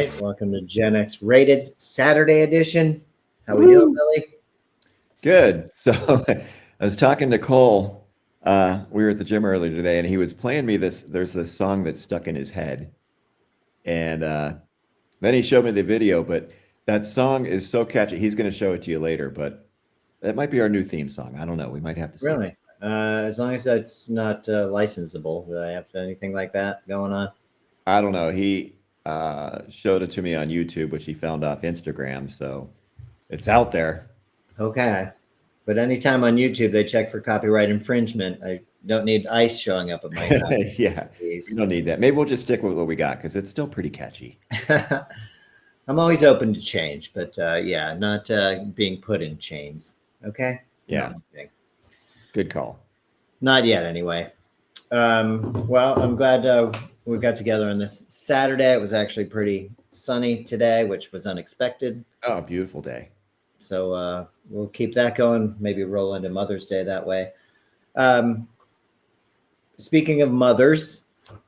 right, welcome to Gen X Rated Saturday edition. How we doing, Woo! Billy? Good. So I was talking to Cole. We were at the gym earlier today, and he was playing me this. There's this song that's stuck in his head, and then he showed me the video. But that song is so catchy. He's going to show it to you later, but that might be our new theme song. I don't know. We might have to see. Really? As long as that's not licensable. Do I have anything like that going on? I don't know. He showed it to me on YouTube, which he found off Instagram. So it's out there. Okay. But anytime on YouTube they check for copyright infringement, I don't need ICE showing up at my house. Yeah, we don't need that. Maybe we'll just stick with what we got because it's still pretty catchy. I'm always open to change, but yeah, not being put in chains. Okay? Yeah. Good call. Not yet, anyway. Well, I'm glad we got together on this Saturday. It was actually pretty sunny today, which was unexpected. Oh, beautiful day. So we'll keep that going, maybe roll into Mother's Day that way. Speaking of mothers,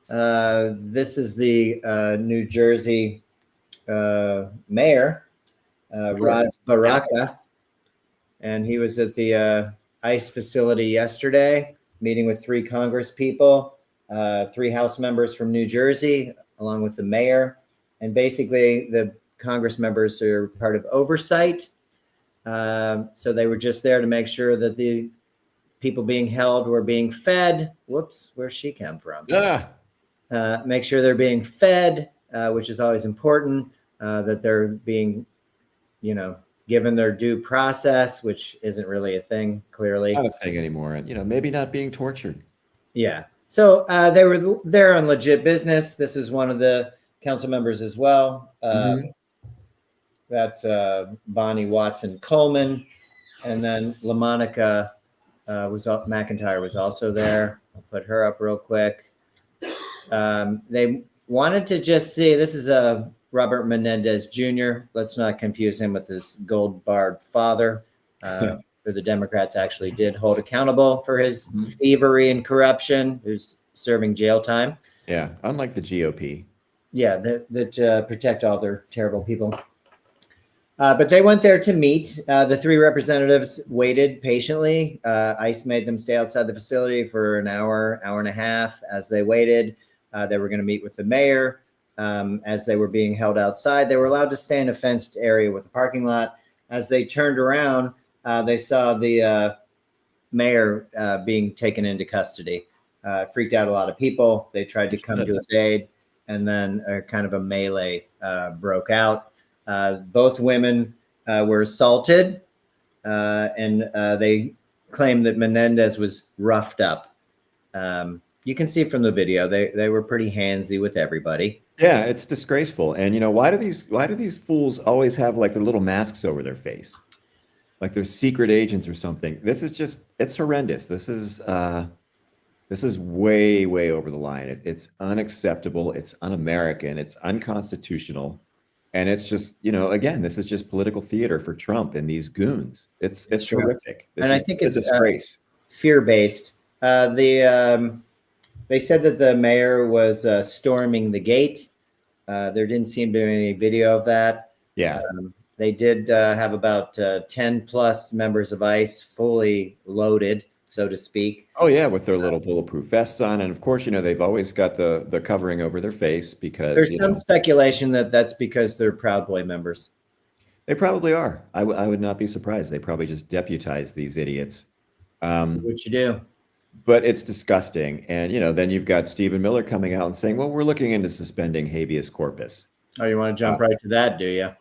this is the New Jersey mayor, Ras Baraka, and he was at the ICE facility yesterday, meeting with 3 Congress people, 3 House members from New Jersey, along with the mayor. And basically, the Congress members are part of oversight. So they were just there to make sure that the people being held were being fed. Whoops, where's she come from? Make sure they're being fed, which is always important, that they're being, given their due process, which isn't really a thing, clearly. Not a thing anymore. And, maybe not being tortured. Yeah. So they were there on legit business. This is one of the council members as well. That's Bonnie Watson Coleman. And then LaMonica McIntyre was also there. I'll put her up real quick. They wanted to just see, this is Robert Menendez Jr. Let's not confuse him with his gold-barred father, who the Democrats actually did hold accountable for his thievery and corruption, who's serving jail time. Yeah, unlike the GOP. Yeah, that protect all their terrible people. But they went there to meet. The 3 representatives waited patiently. ICE made them stay outside the facility for an hour and a half. As they waited, they were going to meet with the mayor. As they were being held outside, they were allowed to stay in a fenced area with a parking lot. As they turned around, they saw the mayor being taken into custody. Freaked out a lot of people. They tried to come to his aid, and then kind of a melee broke out. Both women were assaulted, and they claimed that Menendez was roughed up. You can see from the video they were pretty handsy with everybody. Yeah, it's disgraceful. And why do these fools always have like their little masks over their face, like they're secret agents or something? This is just, it's horrendous. This is way over the line. It's unacceptable. It's un-American. It's unconstitutional. And it's just, again, this is just political theater for Trump and these goons. It's horrific. I think it's a disgrace. Fear-based. They said that the mayor was storming the gate. There didn't seem to be any video of that. Yeah. They did have about 10 plus members of ICE fully loaded, so to speak. Oh yeah, with their little bulletproof vests on, and of course, they've always got the covering over their face because there's some speculation that that's because they're Proud Boy members. They probably are. I would not be surprised. They probably just deputize these idiots. What you do? But it's disgusting, and then you've got Stephen Miller coming out and saying, "Well, we're looking into suspending habeas corpus." Oh, you want to jump right to that, do you?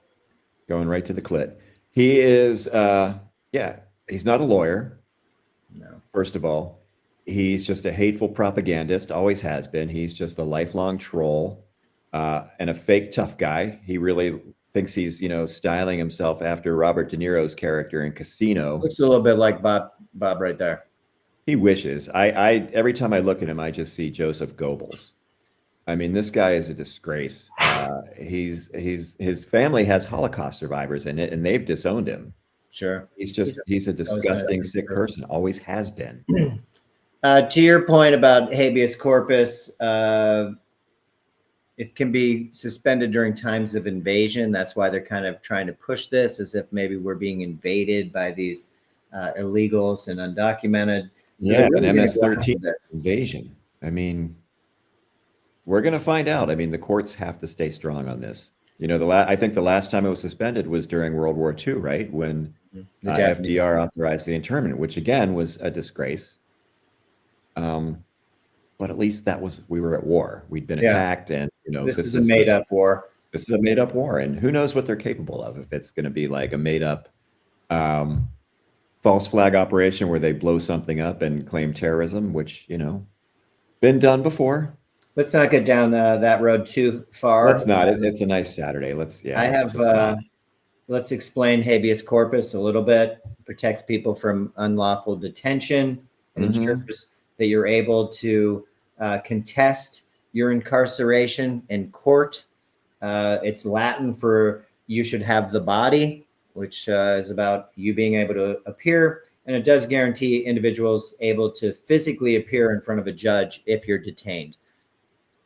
Going right to the clit. He is, he's not a lawyer. No. First of all, he's just a hateful propagandist, always has been. He's just a lifelong troll and a fake tough guy. He really thinks he's, styling himself after Robert De Niro's character in Casino. Looks a little bit like Bob right there. He wishes. I every time I look at him, I just see Joseph Goebbels. I mean, this guy is a disgrace. His family has Holocaust survivors in it, and they've disowned him. Sure. He's a disgusting, sick person. Always has been. To your point about habeas corpus, it can be suspended during times of invasion. That's why they're kind of trying to push this as if maybe we're being invaded by these illegals and undocumented. So Yeah, they're an really going to go MS-13 after this. invasion. I mean, we're going to find out. I mean, the courts have to stay strong on this. You know, I think the last time it was suspended was during World War II, right? When The Japanese. FDR authorized the internment, which again was a disgrace. But at least we were at war. We'd been Yeah. attacked, and This is a made-up war. This is a made-up war, and who knows what they're capable of? If it's going to be like a made-up false flag operation where they blow something up and claim terrorism, which been done before. Let's not get down that road too far. Let's not. It's a nice Saturday. Let's explain habeas corpus a little bit. It protects people from unlawful detention and ensures that you're able to contest your incarceration in court. It's Latin for "you should have the body," which is about you being able to appear. And it does guarantee individuals able to physically appear in front of a judge if you're detained.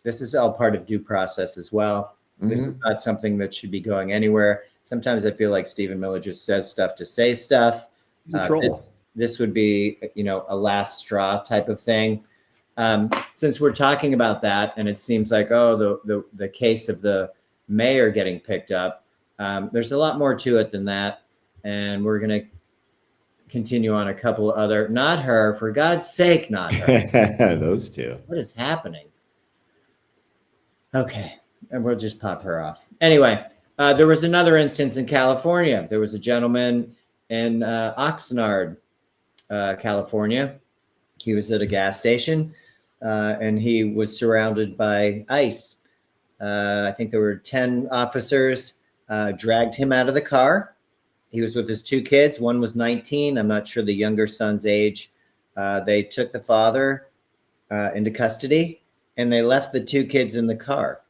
This is all part of due process as well. This is not something that should be going anywhere. Sometimes I feel like Stephen Miller just says stuff to say stuff. He's a troll. This would be, a last straw type of thing. Since we're talking about that, and it seems like, the case of the mayor getting picked up, there's a lot more to it than that. And we're going to continue on a couple other, not her, for God's sake, not her. Those two. What is happening? Okay, and we'll just pop her off. Anyway, there was another instance in California. There was a gentleman in Oxnard, California. He was at a gas station, and he was surrounded by ICE. I think there were 10 officers, dragged him out of the car. He was with his two kids. One was 19. I'm not sure the younger son's age. They took the father into custody, and they left the two kids in the car.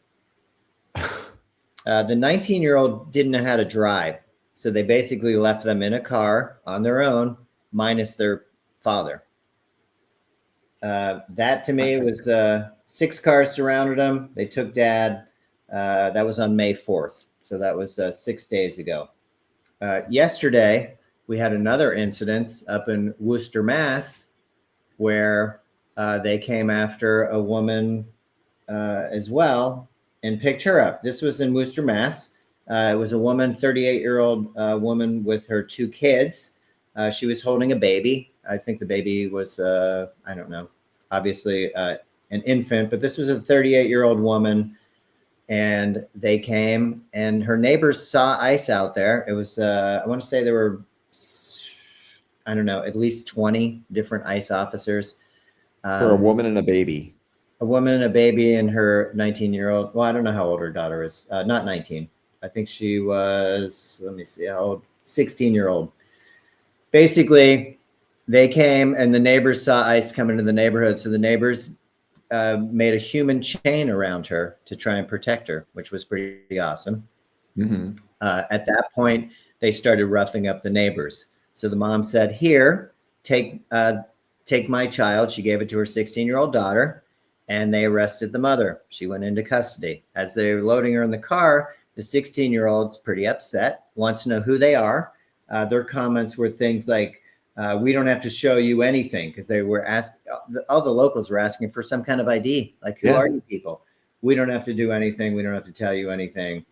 The 19-year-old didn't know how to drive, so they basically left them in a car on their own, minus their father. That to me was 6 cars surrounded them. They took dad. That was on May 4th, so that was 6 days ago. Yesterday, we had another incident up in Worcester, Mass, where they came after a woman as well and picked her up. This was in Worcester, Mass. It was a woman, 38-year-old woman with her 2 kids. She was holding a baby. I think the baby was, I don't know, obviously an infant, but this was a 38-year-old woman. And they came, and her neighbors saw ICE out there. It was, I want to say there were, I don't know, at least 20 different ICE officers. For a woman and a baby. A woman and a baby and her 19-year-old. Well, I don't know how old her daughter is. Not 19. I think she was, let me see how old, 16-year-old. Basically, they came and the neighbors saw ICE come into the neighborhood. So the neighbors made a human chain around her to try and protect her, which was pretty awesome. At that point, they started roughing up the neighbors. So the mom said, "Here, take my child." She gave it to her 16-year-old daughter, and they arrested the mother. She went into custody. As they were loading her in the car, the 16-year-old's pretty upset, wants to know who they are. Their comments were things like, "We don't have to show you anything," because they were asked, all the locals were asking for some kind of ID. Like, who are you people? We don't have to do anything. We don't have to tell you anything.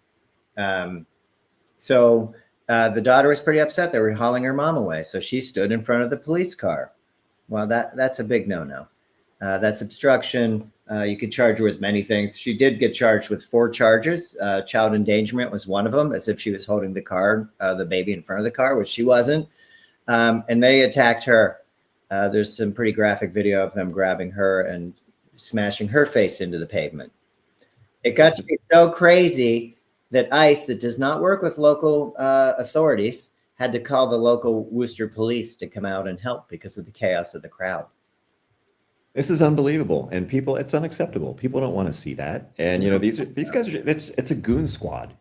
So the daughter was pretty upset. They were hauling her mom away. So she stood in front of the police car. Well, that's a big no-no. That's obstruction. You could charge her with many things. She did get charged with 4 charges. Child endangerment was one of them, as if she was holding the baby in front of the car, which she wasn't. And they attacked her. There's some pretty graphic video of them grabbing her and smashing her face into the pavement. It got to be so crazy that ICE, that does not work with local authorities, had to call the local Worcester police to come out and help because of the chaos of the crowd. This is unbelievable, and it's unacceptable. People don't want to see that. And these guys it's a goon squad.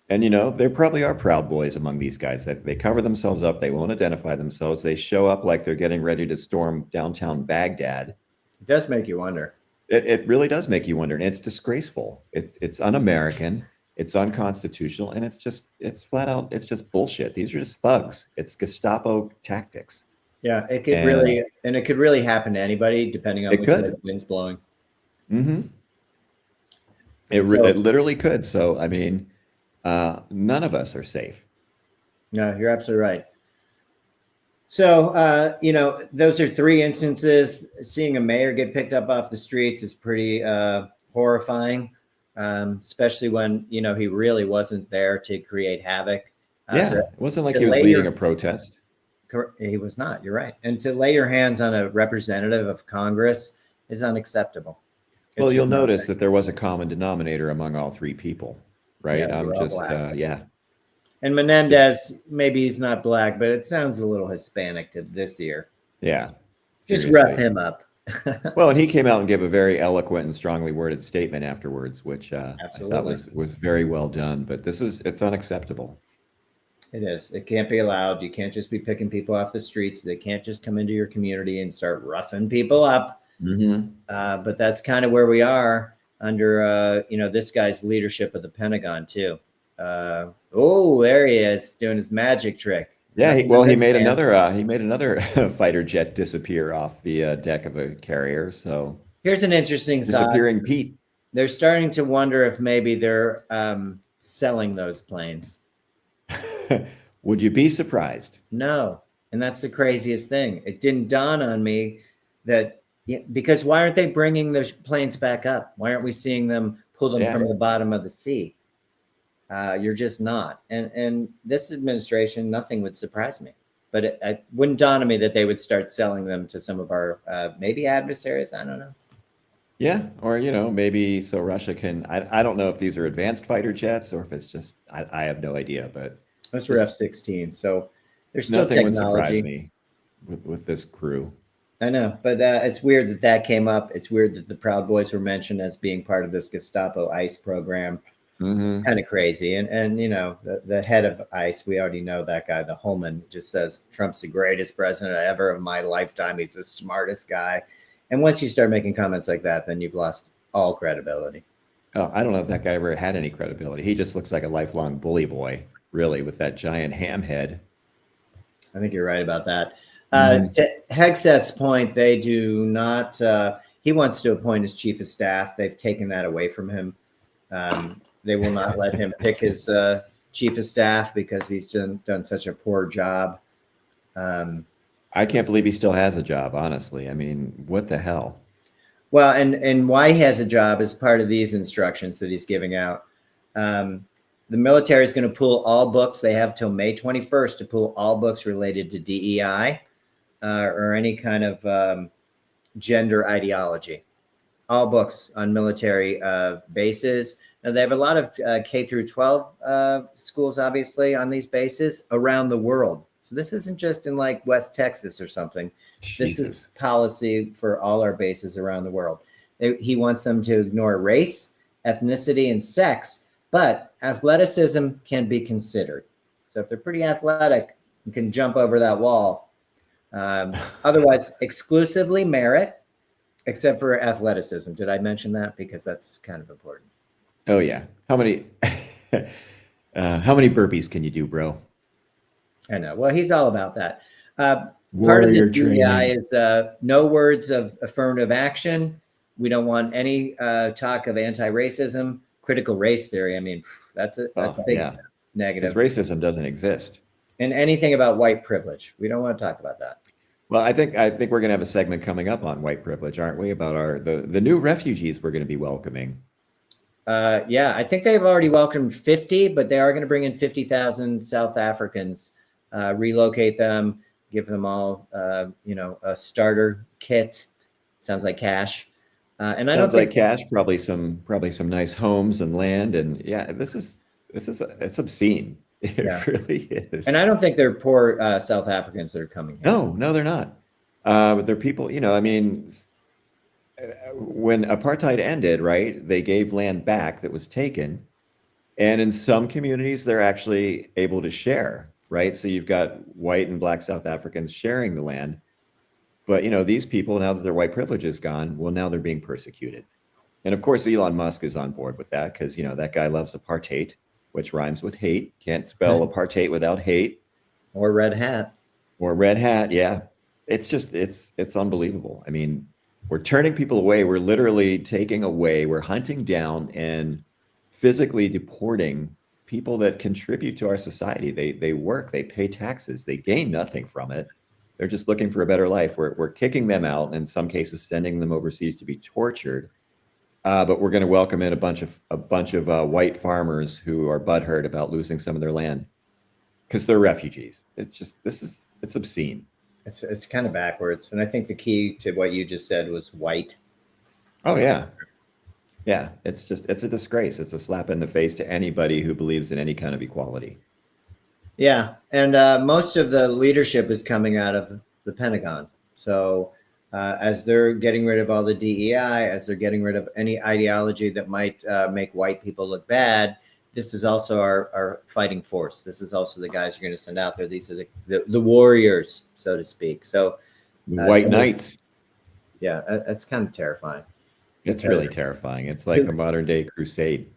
And there probably are Proud Boys among these guys that they cover themselves up. They won't identify themselves. They show up like they're getting ready to storm downtown Baghdad. It does make you wonder. It really does make you wonder, and it's disgraceful. It's un-American, it's unconstitutional, and it's flat out, it's just bullshit. These are just thugs. It's Gestapo tactics. Yeah, it could And really, and it could really happen to anybody depending on it which way could. the wind's blowing. Hmm. So, It literally could. So, I mean, none of us are safe. no, you're absolutely right. So, those are three instances. Seeing a mayor get picked up off the streets is pretty horrifying, especially when, he really wasn't there to create havoc. Yeah, it wasn't like To he was lay leading your a protest. He was not. You're right. And to lay your hands on a representative of Congress is unacceptable. It's Well, you'll just not notice okay. that there was a common denominator among all three people, Yeah, right? they I'm were all just, black. yeah, And just, Menendez, maybe he's not black, but it sounds a little Hispanic to this year. yeah, Just rough seriously. him up. Well, and he came out and gave a very eloquent and strongly worded statement afterwards, which I thought Absolutely. was very well done. But it's unacceptable. It is. It can't be allowed. You can't just be picking people off the streets. They can't just come into your community and start roughing people up. Hmm. But that's kind of where we are under, this guy's leadership of the Pentagon too. There he is doing his magic trick. Yeah, Nothing on he this made man. another fighter jet disappear off the deck of a carrier. So Here's an interesting thought. disappearing Pete. They're starting to wonder if maybe they're selling those planes. Would you be surprised? No. And that's the craziest thing. It didn't dawn on me that, because why aren't they bringing the planes back up? Why aren't we seeing them pull them Yeah. from the bottom of the sea? You're just not. And this administration, nothing would surprise me. But it wouldn't dawn on me that they would start selling them to some of our maybe adversaries. I don't know. Yeah, or maybe so Russia can. I don't know if these are advanced fighter jets or if it's just I have no idea, but Those were F-16, so there's still nothing would surprise technology. me with this crew. I know, but it's weird that came up. It's weird that the Proud Boys were mentioned as being part of this Gestapo ICE program. Hmm. Kind of crazy. And the head of ICE, we already know that guy, the Holman, just says Trump's the greatest president ever of my lifetime. He's the smartest guy. And once you start making comments like that, then you've lost all credibility. Oh, I don't know if that guy ever had any credibility. He just looks like a lifelong bully boy, really, with that giant ham head. I think you're right about that. Mhm. To Hegseth's point, they do not. He wants to appoint his chief of staff. They've taken that away from him. They will not let him pick his chief of staff because he's done such a poor job. I can't believe he still has a job, honestly. I mean, what the hell? Well, and why he has a job is part of these instructions that he's giving out. The military is going to pull all books. They have till May 21st to pull all books related to DEI or any kind of gender ideology. All books on military bases. Now, they have a lot of K through 12 schools, obviously, on these bases around the world. So this isn't just in like West Texas or something. This Jesus. is policy for all our bases around the world. He wants them to ignore race, ethnicity, and sex, but athleticism can be considered. So if they're pretty athletic, you can jump over that wall. Otherwise, exclusively merit, except for athleticism. Did I mention that? Because that's kind of important. Oh yeah. How many burpees can you do, bro? I know. Well, he's all about that. Part of Warrior the DEI training. is no words of affirmative action. We don't want any talk of anti-racism, critical race theory. I mean, that's a big Yeah. negative. Because racism doesn't exist. And anything about white privilege. We don't want to talk about that. Well, I think we're gonna have a segment coming up on white privilege, aren't we? About the new refugees we're gonna be welcoming. Yeah, I think they've already welcomed 50, but they are going to bring in 50,000 South Africans, relocate them, give them all, a starter kit. Sounds like cash. And I don't Sounds like think, cash, probably some nice homes and land, and yeah, it's obscene. It Yeah. really is. and I don't think they're poor South Africans that are coming here. No, they're not. But they're people. I mean, when apartheid ended, right? They gave land back that was taken, and in some communities, they're actually able to share, right? So you've got white and black South Africans sharing the land. But these people, now that their white privilege is gone, well, now they're being persecuted. And of course, Elon Musk is on board with that because that guy loves apartheid, which rhymes with hate. Can't spell apartheid without hate. Or red hat. Or red hat, yeah. It's just it's unbelievable. I mean, we're turning people away. We're literally taking away. We're hunting down and physically deporting people that contribute to our society. They work, they pay taxes, they gain nothing from it. They're just looking for a better life. We're kicking them out, and in some cases, sending them overseas to be tortured. But we're going to welcome in a bunch of white farmers who are butthurt about losing some of their land because they're refugees. It's obscene. It's kind of backwards. And I think the key to what you just said was white. Oh yeah. Yeah. It's a disgrace. It's a slap in the face to anybody who believes in any kind of equality. Yeah. And most of the leadership is coming out of the Pentagon. So as they're getting rid of all the DEI, as they're getting rid of any ideology that might make white people look bad, this is also our fighting force. This is also the guys you're going to send out there. These are the warriors, so to speak. So the white knights. Yeah, that's kind of terrifying. It's really terrifying. It's like a modern day crusade.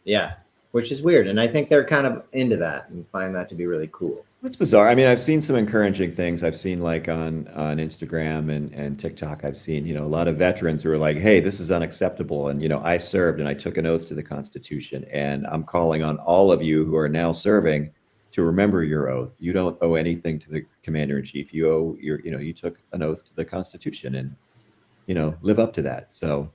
Yeah, which is weird. And I think they're kind of into that and find that to be really cool. It's bizarre. I mean, I've seen some encouraging things. I've seen like on Instagram and TikTok, I've seen, a lot of veterans who are like, hey, this is unacceptable. And, I served and I took an oath to the Constitution. And I'm calling on all of you who are now serving to remember your oath. You don't owe anything to the commander in chief. You owe you took an oath to the Constitution and, live up to that. So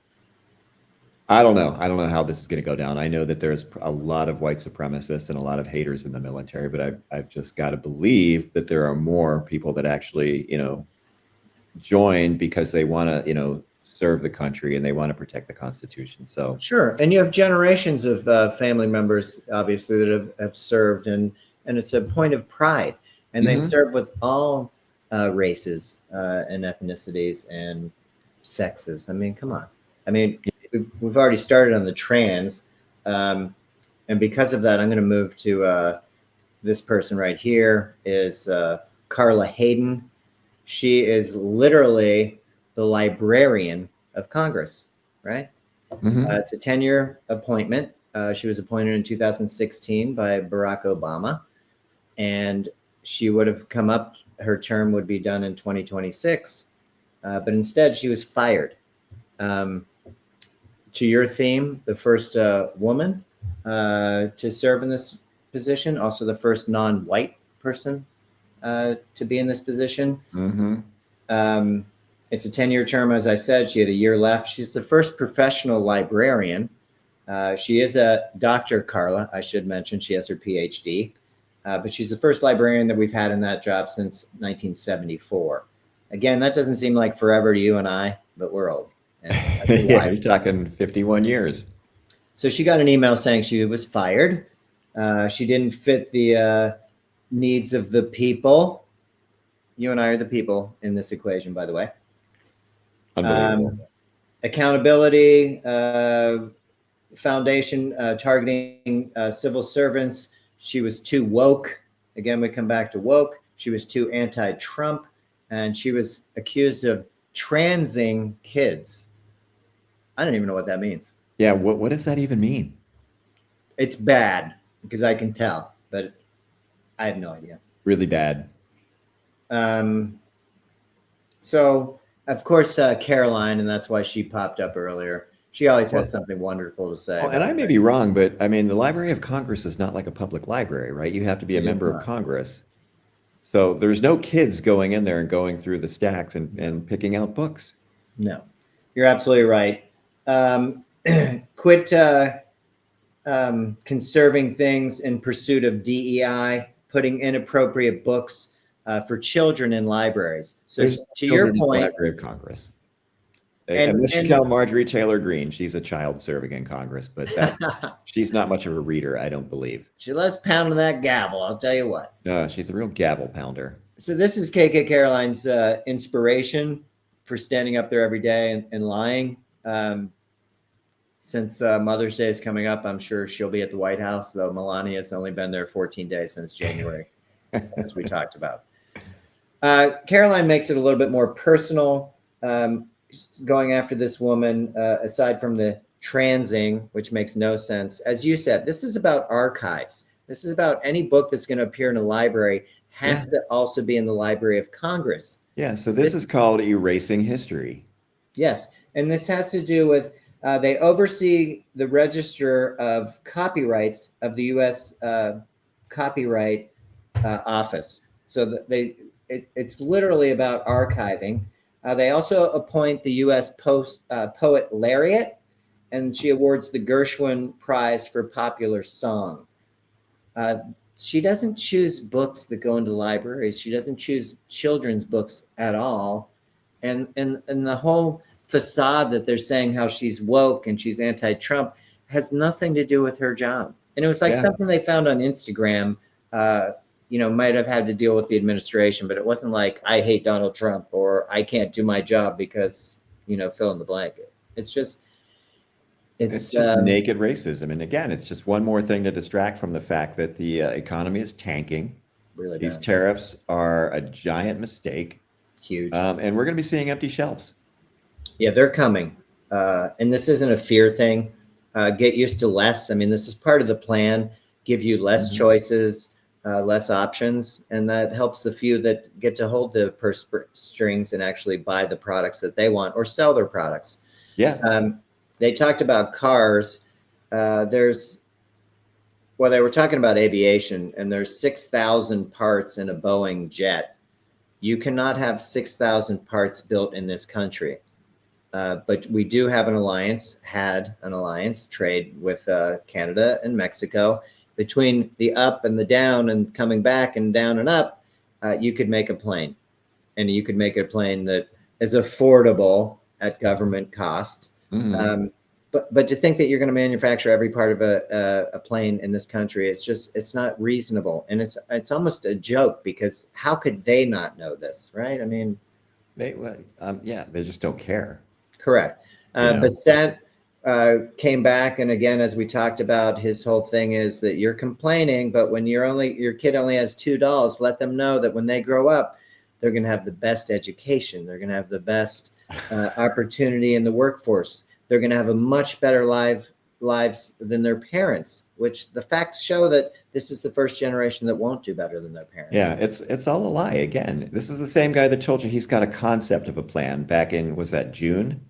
I don't know. I don't know how this is going to go down. I know that there's a lot of white supremacists and a lot of haters in the military, but I've just got to believe that there are more people that actually, join because they want to, serve the country and they want to protect the Constitution. So sure. And you have generations of family members, obviously, that have served, and it's a point of pride. And they serve with all races and ethnicities and sexes. I mean, come on. I mean, we've already started on the trans, and because of that, I'm going to move to this person right here is Carla Hayden. She is literally the librarian of Congress, right? It's a 10-year appointment. She was appointed in 2016 by Barack Obama, and she would have come up, her term would be done in 2026, but instead she was fired. To your theme, the first woman to serve in this position, also the first non-white person to be in this position. It's a 10-year term, as I said. She had a year left. She's the first professional librarian. She is a Dr. Carla, I should mention. She has her PhD, but she's the first librarian that we've had in that job since 1974. Again, that doesn't seem like forever to you and I, but we're old. Yeah, you're talking 51 years. So she got an email saying she was fired. She didn't fit the needs of the people. You and I are the people in this equation, by the way. Unbelievable. Accountability Foundation targeting civil servants. She was too woke. Again, we come back to woke. She was too anti-Trump, and she was accused of transing kids. I don't even know what that means. Yeah, what does that even mean? It's bad because I can tell, but I have no idea. Really bad. So, of course, Caroline, and that's why she popped up earlier. She always has something wonderful to say. And I may be wrong, but I mean, the Library of Congress is not like a public library, right? You have to be a member of Congress. So there's no kids going in there and going through the stacks and picking out books. No, you're absolutely right. Quit conserving things in pursuit of DEI, putting inappropriate books for children in libraries. So There's to your point, Library of Congress. Unless you count Marjorie Taylor Greene, she's a child serving in Congress, but she's not much of a reader, I don't believe. She loves pounding that gavel, I'll tell you what. She's a real gavel pounder. So this is KK Caroline's inspiration for standing up there every day and lying. Since Mother's Day is coming up, I'm sure she'll be at the White House, though Melania has only been there 14 days since January, as we talked about. Caroline makes it a little bit more personal, going after this woman, aside from the transing, which makes no sense. As you said, this is about archives. This is about any book that's going to appear in a library has to also be in the Library of Congress. Yeah. So this is called erasing history. Yes. And this has to do with they oversee the register of copyrights of the U.S. Copyright Office. So that it's literally about archiving. They also appoint the U.S. Poet Laureate, and she awards the Gershwin Prize for Popular Song. She doesn't choose books that go into libraries. She doesn't choose children's books at all. And the whole facade that they're saying how she's woke and she's anti-Trump has nothing to do with her job. And it was like something they found on Instagram, might have had to deal with the administration, but it wasn't like I hate Donald Trump or I can't do my job because, fill in the blank. It's just naked racism. And again, it's just one more thing to distract from the fact that the economy is tanking. Really These bad. tariffs are a giant mistake. Huge. And we're going to be seeing empty shelves. Yeah, they're coming. And this isn't a fear thing. Get used to less. I mean, this is part of the plan. Give you less choices, less options. And that helps the few that get to hold the purse strings and actually buy the products that they want or sell their products. Yeah. They talked about cars. They were talking about aviation, and there's 6,000 parts in a Boeing jet. You cannot have 6,000 parts built in this country. But we do have had an alliance trade with Canada and Mexico. Between the up and the down and coming back and down and up, you could make a plane. And you could make a plane that is affordable at government cost. But to think that you're going to manufacture every part of a plane in this country, it's not reasonable. And it's almost a joke, because how could they not know this, right? I mean, they just don't care. Correct. Bassett came back, and again, as we talked about, his whole thing is that you're complaining, but when your kid only has $2, let them know that when they grow up, they're going to have the best education. They're going to have the best opportunity in the workforce. They're going to have a much better lives than their parents, which the facts show that this is the first generation that won't do better than their parents. Yeah, it's all a lie. Again, this is the same guy that told you he's got a concept of a plan back in, was that June?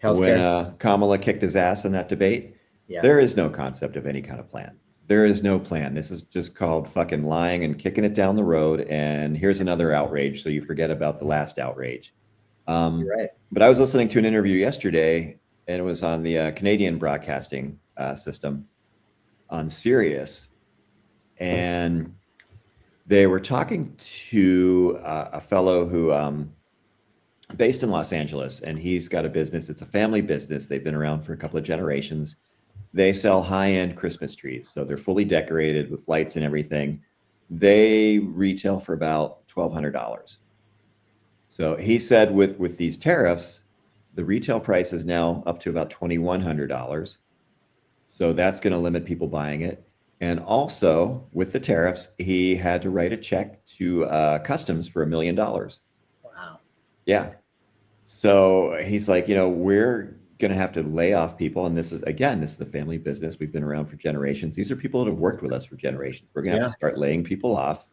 Healthcare. When Kamala kicked his ass in that debate. Yeah. There is no concept of any kind of plan. There is no plan. This is just called fucking lying and kicking it down the road. And here's another outrage, so you forget about the last outrage. You're right. But I was listening to an interview yesterday, and it was on the Canadian broadcasting system on Sirius. And they were talking to a fellow who based in Los Angeles, and he's got a business. It's a family business. They've been around for a couple of generations. They sell high-end Christmas trees. So they're fully decorated with lights and everything. They retail for about $1,200. So he said with these tariffs, the retail price is now up to about $2,100. So that's going to limit people buying it. And also with the tariffs, he had to write a check to Customs for $1 million. Wow. Yeah. So he's like, we're going to have to lay off people. And this is a family business. We've been around for generations. These are people that have worked with us for generations. We're going to have to start laying people off.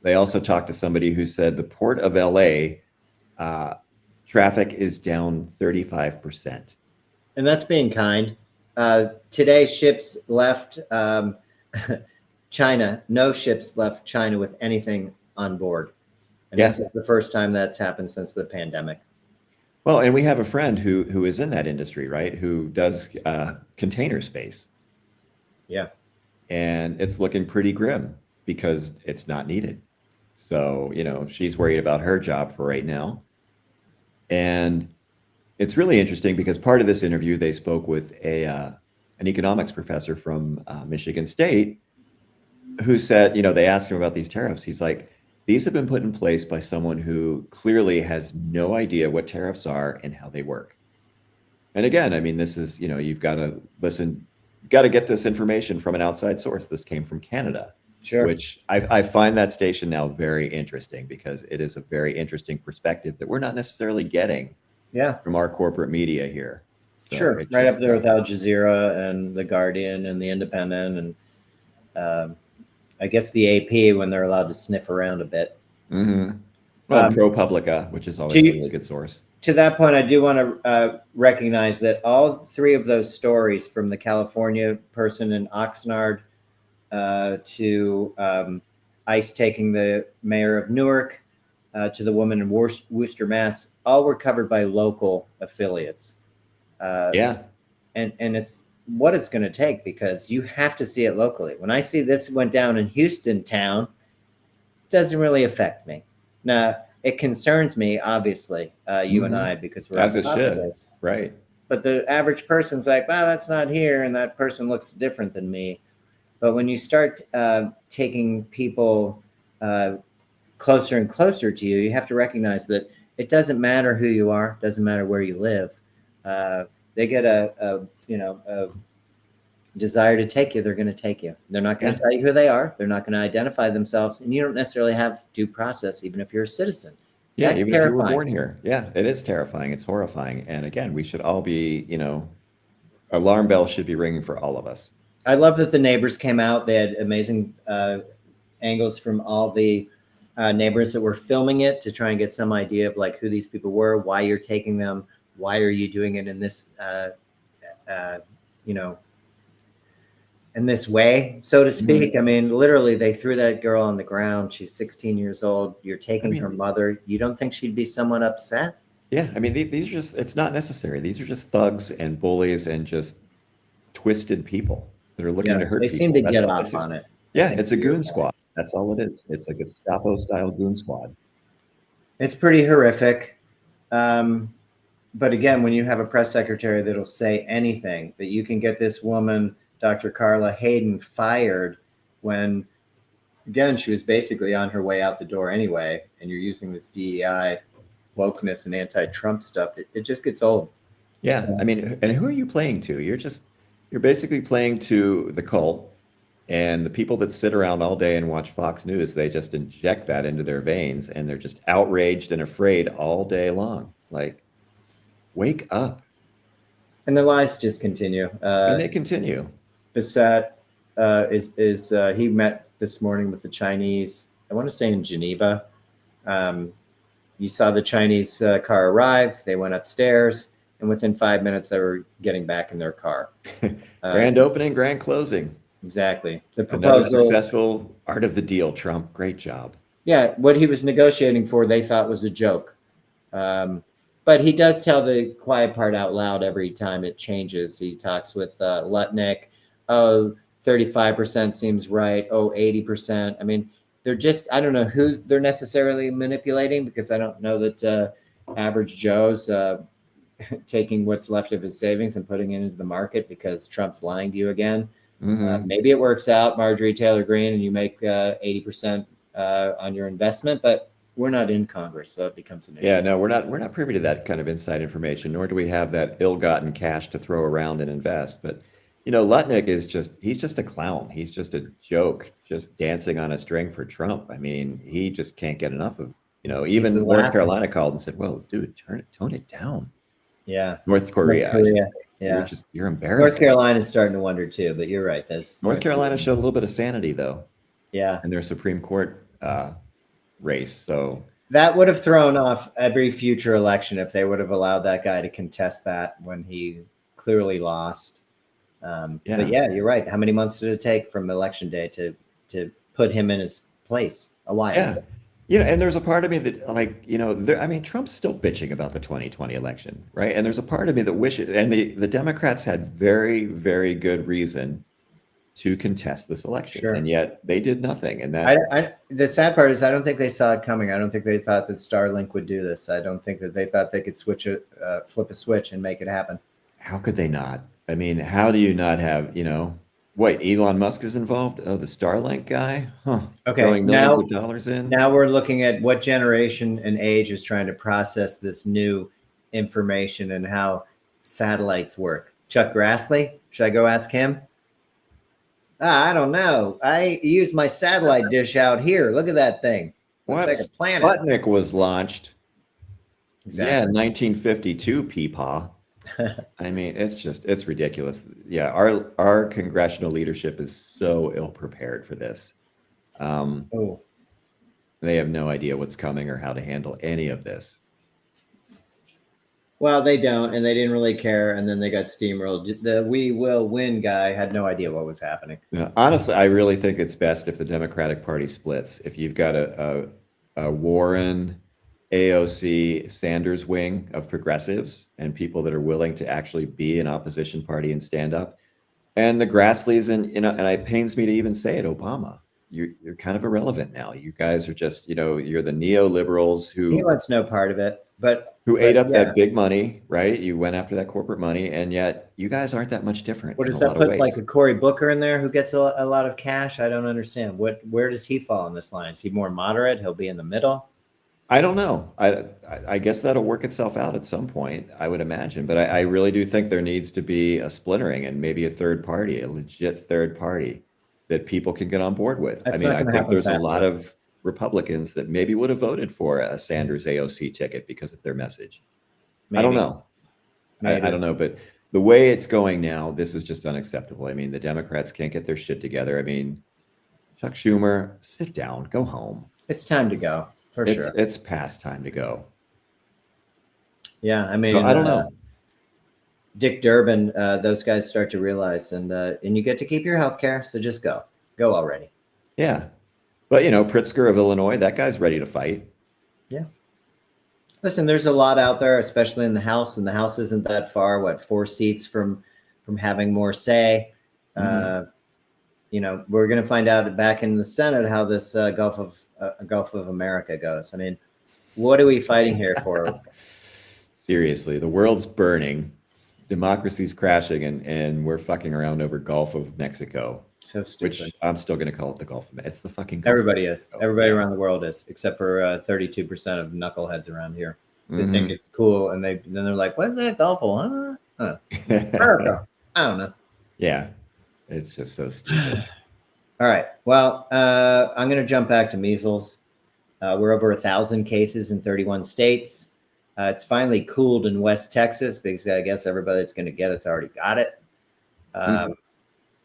They also talked to somebody who said the Port of LA traffic is down 35%. And that's being kind. Today, ships left China. No ships left China with anything on board. And this is the first time that's happened since the pandemic. Well, and we have a friend who is in that industry, right? Who does container space. Yeah. And it's looking pretty grim because it's not needed. So, she's worried about her job for right now. And it's really interesting because part of this interview, they spoke with an economics professor from Michigan State who said, they asked him about these tariffs. He's like, these have been put in place by someone who clearly has no idea what tariffs are and how they work. And again, I mean, this is, you've got to listen, you've got to get this information from an outside source. This came from Canada. Sure. which I find that station now very interesting because it is a very interesting perspective that we're not necessarily getting Yeah. from our corporate media here. So Sure. it Right up just, there with Al Jazeera and The Guardian and The Independent and I guess the AP when they're allowed to sniff around a bit. well, and ProPublica, which is always a To really good source. to that point, I do want to recognize that all three of those stories, from the California person in Oxnard to ICE taking the mayor of Newark to the woman in Worcester, Mass, all were covered by local affiliates. Yeah. And it's what it's going to take, because you have to see it locally. When I see this went down in Houston town, it doesn't really affect me. Now, it concerns me, obviously, you and I, because we're As on it top of should. this. Right. But the average person's like, wow, that's not here, and that person looks different than me. But when you start taking people closer and closer to you, you have to recognize that it doesn't matter who you are, doesn't matter where you live. They get a desire to take you, they're going to take you. They're not going to tell you who they are. They're not going to identify themselves, and you don't necessarily have due process, even if you're a citizen. Yeah, That's even terrifying. if you were born here. Yeah, it is terrifying. It's horrifying. And again, we should all be, alarm bells should be ringing for all of us. I love that the neighbors came out. They had amazing angles from all the neighbors that were filming it to try and get some idea of like who these people were, why you're taking them, why are you doing it in this, in this way, so to speak. I mean, literally, they threw that girl on the ground. She's 16 years old. You're taking her mother. You don't think she'd be somewhat upset? Yeah, I mean, these are just, it's not necessary. These are just thugs and bullies and just twisted people that are looking to hurt they people. seem to get off on it. Yeah, it's a goon squad. That's all it is. It's a Gestapo-style goon squad. It's pretty horrific. But again, when you have a press secretary that'll say anything, that you can get this woman, Dr. Carla Hayden, fired when, again, she was basically on her way out the door anyway, and you're using this DEI wokeness and anti-Trump stuff, it just gets old. Yeah, I mean, and who are you playing to? You're basically playing to the cult, and the people that sit around all day and watch Fox News, they just inject that into their veins, and they're just outraged and afraid all day long. Like, wake up. And the lies just continue. And they continue. Bissett he met this morning with the Chinese, I want to say in Geneva. You saw the Chinese car arrive. They went upstairs, and within 5 minutes, they were getting back in their car. Grand opening, grand closing. Exactly. The Another proposal, successful art of the deal, Trump. Great job. Yeah, what he was negotiating for, they thought was a joke. But he does tell the quiet part out loud every time it changes. He talks with Lutnick. Oh, 35% seems right. Oh, 80%. I mean, they're just, I don't know who they're necessarily manipulating, because I don't know that average Joe's taking what's left of his savings and putting it into the market because Trump's lying to you again. Maybe it works out, Marjorie Taylor Greene, and you make 80% on your investment, but we're not in Congress, so it becomes an issue. Yeah, no, we're not privy to that kind of inside information, nor do we have that ill-gotten cash to throw around and invest. But Lutnick he's just a clown. He's just a joke, just dancing on a string for Trump. I mean, he just can't get enough of, even North Carolina called and said, whoa, dude, tone it down. Yeah. North Korea. Yeah. You're embarrassing. North Carolina's starting to wonder too, but you're right. North Carolina showed a little bit of sanity though. Yeah. In their Supreme Court race. So that would have thrown off every future election if they would have allowed that guy to contest that when he clearly lost. But yeah, you're right. How many months did it take from election day to put him in his place? A while. Yeah. And there's a part of me that Trump's still bitching about the 2020 election, right? And there's a part of me that wishes, and the Democrats had very, very good reason to contest this election, and yet they did nothing. And that the sad part is I don't think they saw it coming. I don't think they thought that Starlink would do this. I don't think that they thought they could flip a switch and make it happen. How could they not? I mean, how do you not have, wait, Elon Musk is involved? Oh, the Starlink guy? Huh. Okay. Throwing millions of dollars in? Now we're looking at what generation and age is trying to process this new information and how satellites work. Chuck Grassley? Should I go ask him? I don't know. I use my satellite dish out here. Look at that thing. Looks What? like a planet. Sputnik was launched. Yeah, Exactly. 1952, Peepaw. I mean, it's ridiculous. Yeah, our congressional leadership is so ill prepared for this. Um, Oh, they have no idea what's coming or how to handle any of this. well, they don't, and they didn't really care. And then they got steamrolled. The "we will win" guy had no idea what was happening. Yeah, honestly, I really think it's best if the Democratic Party splits. If you've got a Warren, AOC, Sanders wing of progressives and people that are willing to actually be an opposition party and stand up, and the Grassleys and it pains me to even say it, Obama. You're kind of irrelevant now. You guys are just, you're the neoliberals He who wants no part of it. who ate But up yeah, that big money, right? You went after that corporate money, and yet you guys aren't that much different what in does a that lot of put like ways. a Cory Booker in there who gets a lot of cash? I don't understand. Where does he fall on this line? Is he more moderate? He'll be in the middle. I don't know. I guess that'll work itself out at some point, I would imagine. But I really do think there needs to be a splintering and maybe a third party, a legit third party that people can get on board with. I That's mean, not I going to think happen there's a fast lot enough. of Republicans that maybe would have voted for a Sanders AOC ticket because of their message. I don't Maybe, know. I maybe. don't know, but the way it's going now, this is just unacceptable. I mean, the Democrats can't get their shit together. I mean, Chuck Schumer, sit down, go home. It's time to go for It's sure. it's past time to go. Yeah, I So mean, I don't know. Dick Durbin, those guys start to realize, and you get to keep your health care, so just go already. Yeah. But Pritzker of Illinois, that guy's ready to fight. Yeah. Listen, there's a lot out there, especially in the House, and the House isn't that far. What, 4 seats from having more say? Mhm. Uh, we're going to find out back in the Senate how this Gulf of America goes. I mean, what are we fighting here for? Seriously, the world's burning, democracy's crashing, and we're fucking around over Gulf of Mexico, So stupid. which I'm still going to call it the Gulf of Mexico. It's the fucking Gulf of Everybody is. Mexico. Everybody Yeah. around the world is, except for 32% of knuckleheads around here. They think Mhm. it's cool, and then they're like, "What's that Gulf of? Huh? America? I don't know." Yeah. It's just so stupid. All right. Well, I'm going to jump back to measles. We're over 1,000 cases in 31 states. It's finally cooled in West Texas because I guess everybody that's going to get it's already got it. Mhm.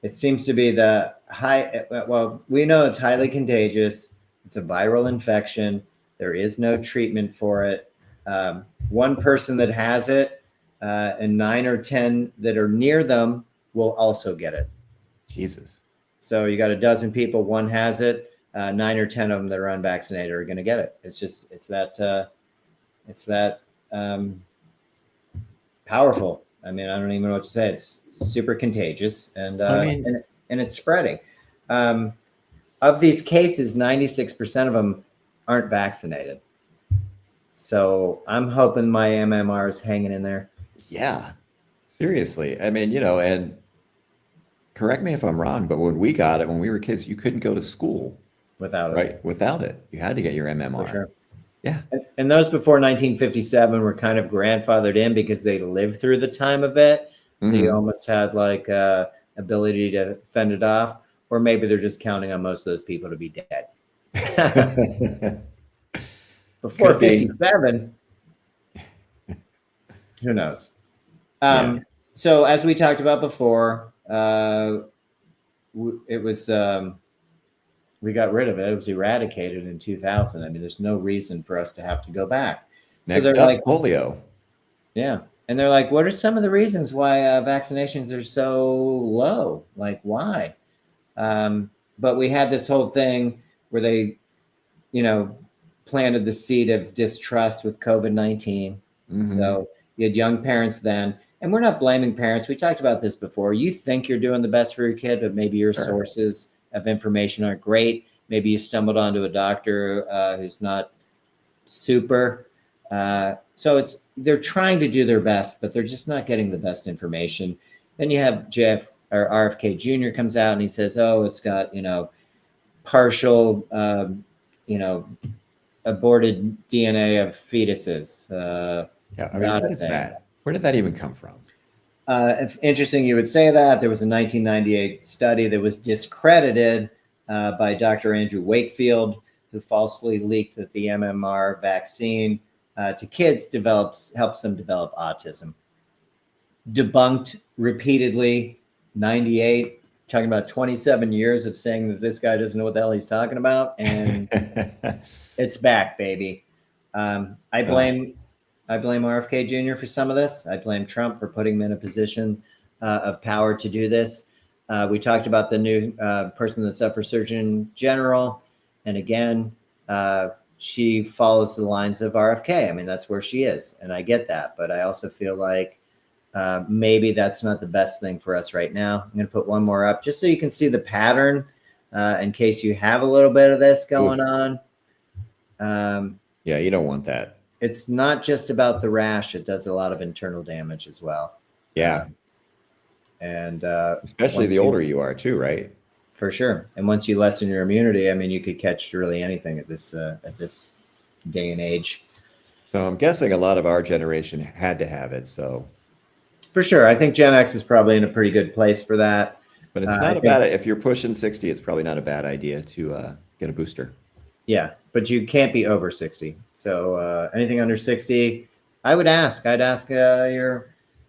It seems to be the high. Well, we know it's highly contagious. It's a viral infection. There is no treatment for it. One person that has it, and 9 or 10 that are near them will also get it. Jesus. So you got a dozen people, one has it, 9 or 10 of them that are unvaccinated are going to get it. It's that powerful. I mean, I don't even know what to say. It's super contagious, and I mean, it's spreading. Um, of these cases, 96% of them aren't vaccinated. So I'm hoping my MMR is hanging in there. yeah. Seriously. I mean, and correct me if I'm wrong, but when we got it, when we were kids, you couldn't go to school, Without it, right? Without it. You had to get your for MMR. sure. Yeah. And those before 1957 were kind of grandfathered in because they lived through the time of it. So you Hmm. almost had like ability to fend it off, or maybe they're just counting on most of those people to be dead. Before Could be. 57, who knows? Yeah. So as we talked about before, it was we got rid of it. It was eradicated in 2000. I mean, there's no reason for us to have to go back. So Next they're up, like, polio. yeah. And they're like, what are some of the reasons why vaccinations are so low? Like, why? But we had this whole thing where they, you know, planted the seed of distrust with COVID-19. Hmm. So you had young parents then, and we're not blaming parents. We talked about this before. You think you're doing the best for your kid, but maybe your Sure. sources of information aren't great. Maybe you stumbled onto a doctor who's not super. So they're trying to do their best, but they're just not getting the best information. Then you have Jeff or RFK Jr. comes out and he says, "Oh, it's got partial, aborted DNA of fetuses." Yeah. I mean, Not what a is thing. that? Where did that even come from? Interesting you would say that. There was a 1998 study that was discredited by Dr. Andrew Wakefield, who falsely leaked that the MMR vaccine to kids helps them develop autism. Debunked repeatedly, 98, talking about 27 years of saying that this guy doesn't know what the hell he's talking about. And it's back, baby. I blame RFK Jr. for some of this. I blame Trump for putting him in a position of power to do this. We talked about the new person that's up for Surgeon General. And again, she follows the lines of RFK. I mean, that's where she is. And I get that. But I also feel like maybe that's not the best thing for us right now. I'm going to put one more up just so you can see the pattern in case you have a little bit of this going on. Yeah, you don't want that. It's not just about the rash. It does a lot of internal damage as well. Yeah. And especially the older you are too, right? For sure. And once you lessen your immunity, I mean, you could catch really anything at this day and age. So I'm guessing a lot of our generation had to have it. So for sure. I think Gen X is probably in a pretty good place for that. But it's not if you're pushing 60, it's probably not a bad idea to get a booster. Yeah, but you can't be over 60. So anything under 60, I'd ask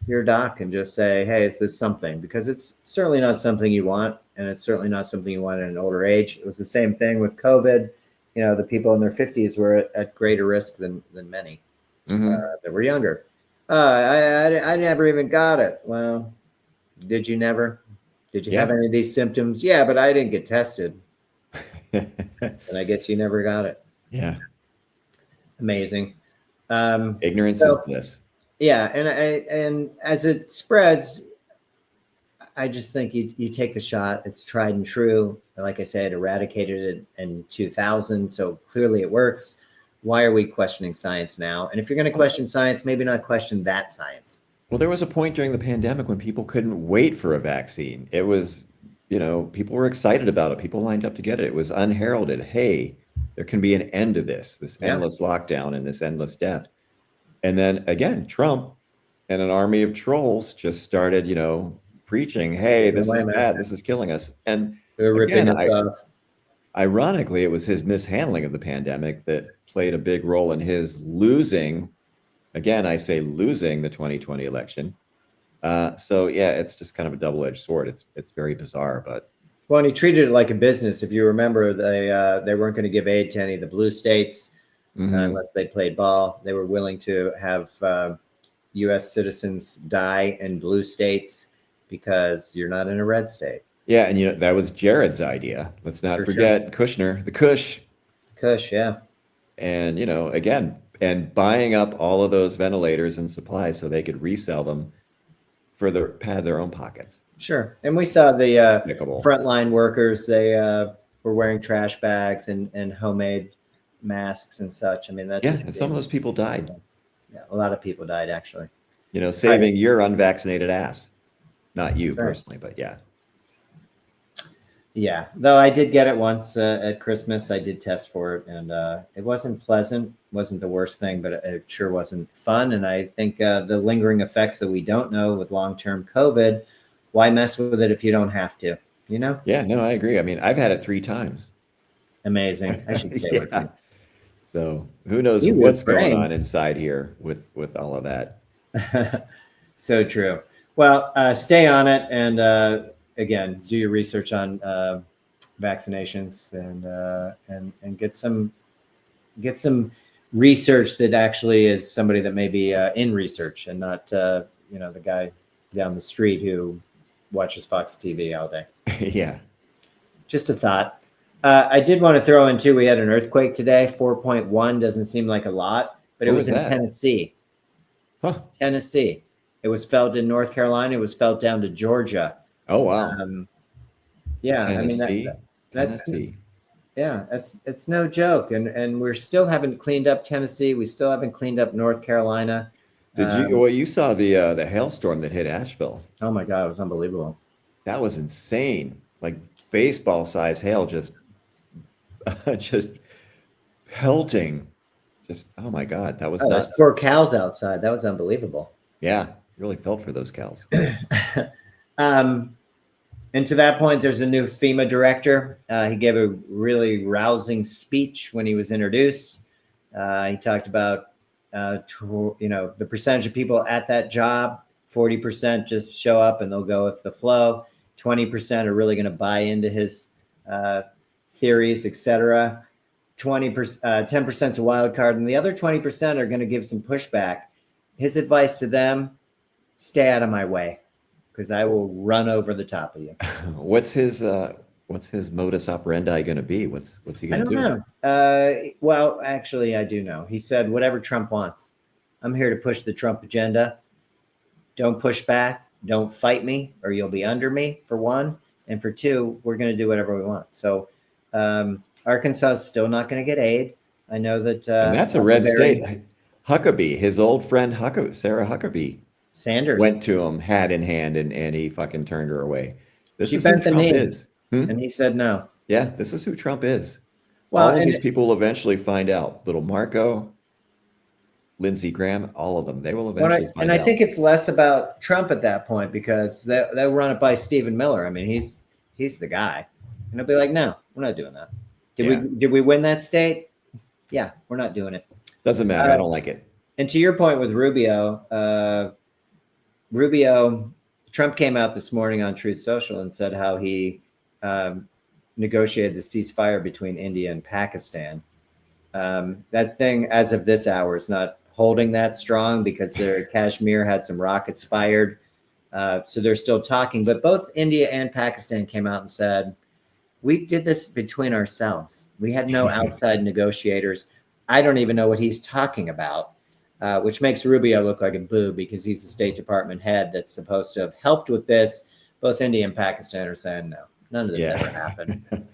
your doc and just say, hey, is this something? Because it's certainly not something you want, and it's certainly not something you want at an older age. It was the same thing with COVID. You know, the people in their 50s were at greater risk than many that were younger. I never even got it. Well, did you never? Did you have any of these symptoms? Yeah, but I didn't get tested. And I guess you never got it. Yeah. Amazing. Ignorance is bliss. Yeah, and as it spreads, I just think you take the shot. It's tried and true. Like I said, eradicated it in 2000, so clearly it works. Why are we questioning science now? And if you're going to question science, maybe not question that science. Well, there was a point during the pandemic when people couldn't wait for a vaccine. It was, people were excited about it. People lined up to get it. It was unheralded. Hey, there can be an end to this endless lockdown and this endless death. And then again, Trump and an army of trolls just started, preaching, hey, this is bad. This is killing us. And they're ripping us off. Ironically, it was his mishandling of the pandemic that played a big role in his losing. Again, I say losing the 2020 election. So yeah, it's just kind of a double-edged sword. It's very bizarre, but. Well, and he treated it like a business. If you remember, they weren't going to give aid to any of the blue states unless they played ball. They were willing to have U.S. citizens die in blue states because you're not in a red state. Yeah, and that was Jared's idea. Let's not forget Kushner, the Kush. Kush, yeah. And again, and buying up all of those ventilators and supplies so they could resell them for pad their own pockets. Sure. And we saw the frontline workers, they were wearing trash bags and homemade masks and such. I mean, and some of those people died. So, yeah, a lot of people died, actually. Saving your unvaccinated ass. Not you personally, but yeah. Yeah, though I did get it once at Christmas. I did test for it, and it wasn't pleasant. Wasn't the worst thing, but it sure wasn't fun. And I think the lingering effects that we don't know with long-term COVID, why mess with it if you don't have to? Yeah, no, I agree. I mean, I've had it 3 times. Amazing. I should stay with you. So who knows what's going on inside here with all of that. So true. Well, stay on it, and again, do your research on vaccinations and get some research that actually is somebody that may be in research and not the guy down the street who watches Fox TV all day. Yeah. Just a thought. I did want to throw in too, we had an earthquake today. 4.1 doesn't seem like a lot, but it was in Tennessee. Huh. Tennessee. It was felt in North Carolina. It was felt down to Georgia. Oh, wow. Yeah. Tennessee. It's no joke. And we still haven't cleaned up Tennessee. We still haven't cleaned up North Carolina. You saw the hailstorm that hit Asheville. Oh my God. It was unbelievable. That was insane. Like baseball size hail, just pelting. Just, oh my God. That was nuts. Those poor cows outside. That was unbelievable. Yeah. really felt for those cows. um, and to that point, there's a new FEMA director. He gave a really rousing speech when he was introduced. He talked about, the percentage of people at that job. 40% just show up and they'll go with the flow. 20% are really going to buy into his theories, etc. 10% is a wild card, and the other 20% are going to give some pushback. His advice to them: stay out of my way, because I will run over the top of you. What's his modus operandi going to be? What's he I going to don't do? know. Well, actually, I do know. He said, whatever Trump wants. I'm here to push the Trump agenda. Don't push back. Don't fight me, or you'll be under me, for one. And for two, we're going to do whatever we want. So Arkansas is still not going to get aid. I know that And that's a red state. Huckabee, his old friend Sarah Huckabee, Sanders, went to him hat in hand, and he fucking turned her away. This she is who bent the Trump knee, is. Hmm? and he said no. Yeah, this is who Trump is. Well, All of and these people will eventually find out. Little Marco, Lindsey Graham, all of them. They will eventually find I out. think it's less about Trump at that point, because they'll run it by Stephen Miller. I mean, he's the guy, and he'll be like, no, we're not doing that. Did we win that state? Yeah, we're not doing it. Doesn't matter. I don't like it. And to your point with Rubio, Trump came out this morning on Truth Social and said how he negotiated the ceasefire between India and Pakistan. That thing, as of this hour, is not holding that strong, because Kashmir had some rockets fired. So they're still talking. But both India and Pakistan came out and said, we did this between ourselves. We had no outside negotiators. I don't even know what he's talking about, which makes Rubio look like a boob, because he's the State Department head that's supposed to have helped with this. Both India and Pakistan are saying, no, none of this ever happened.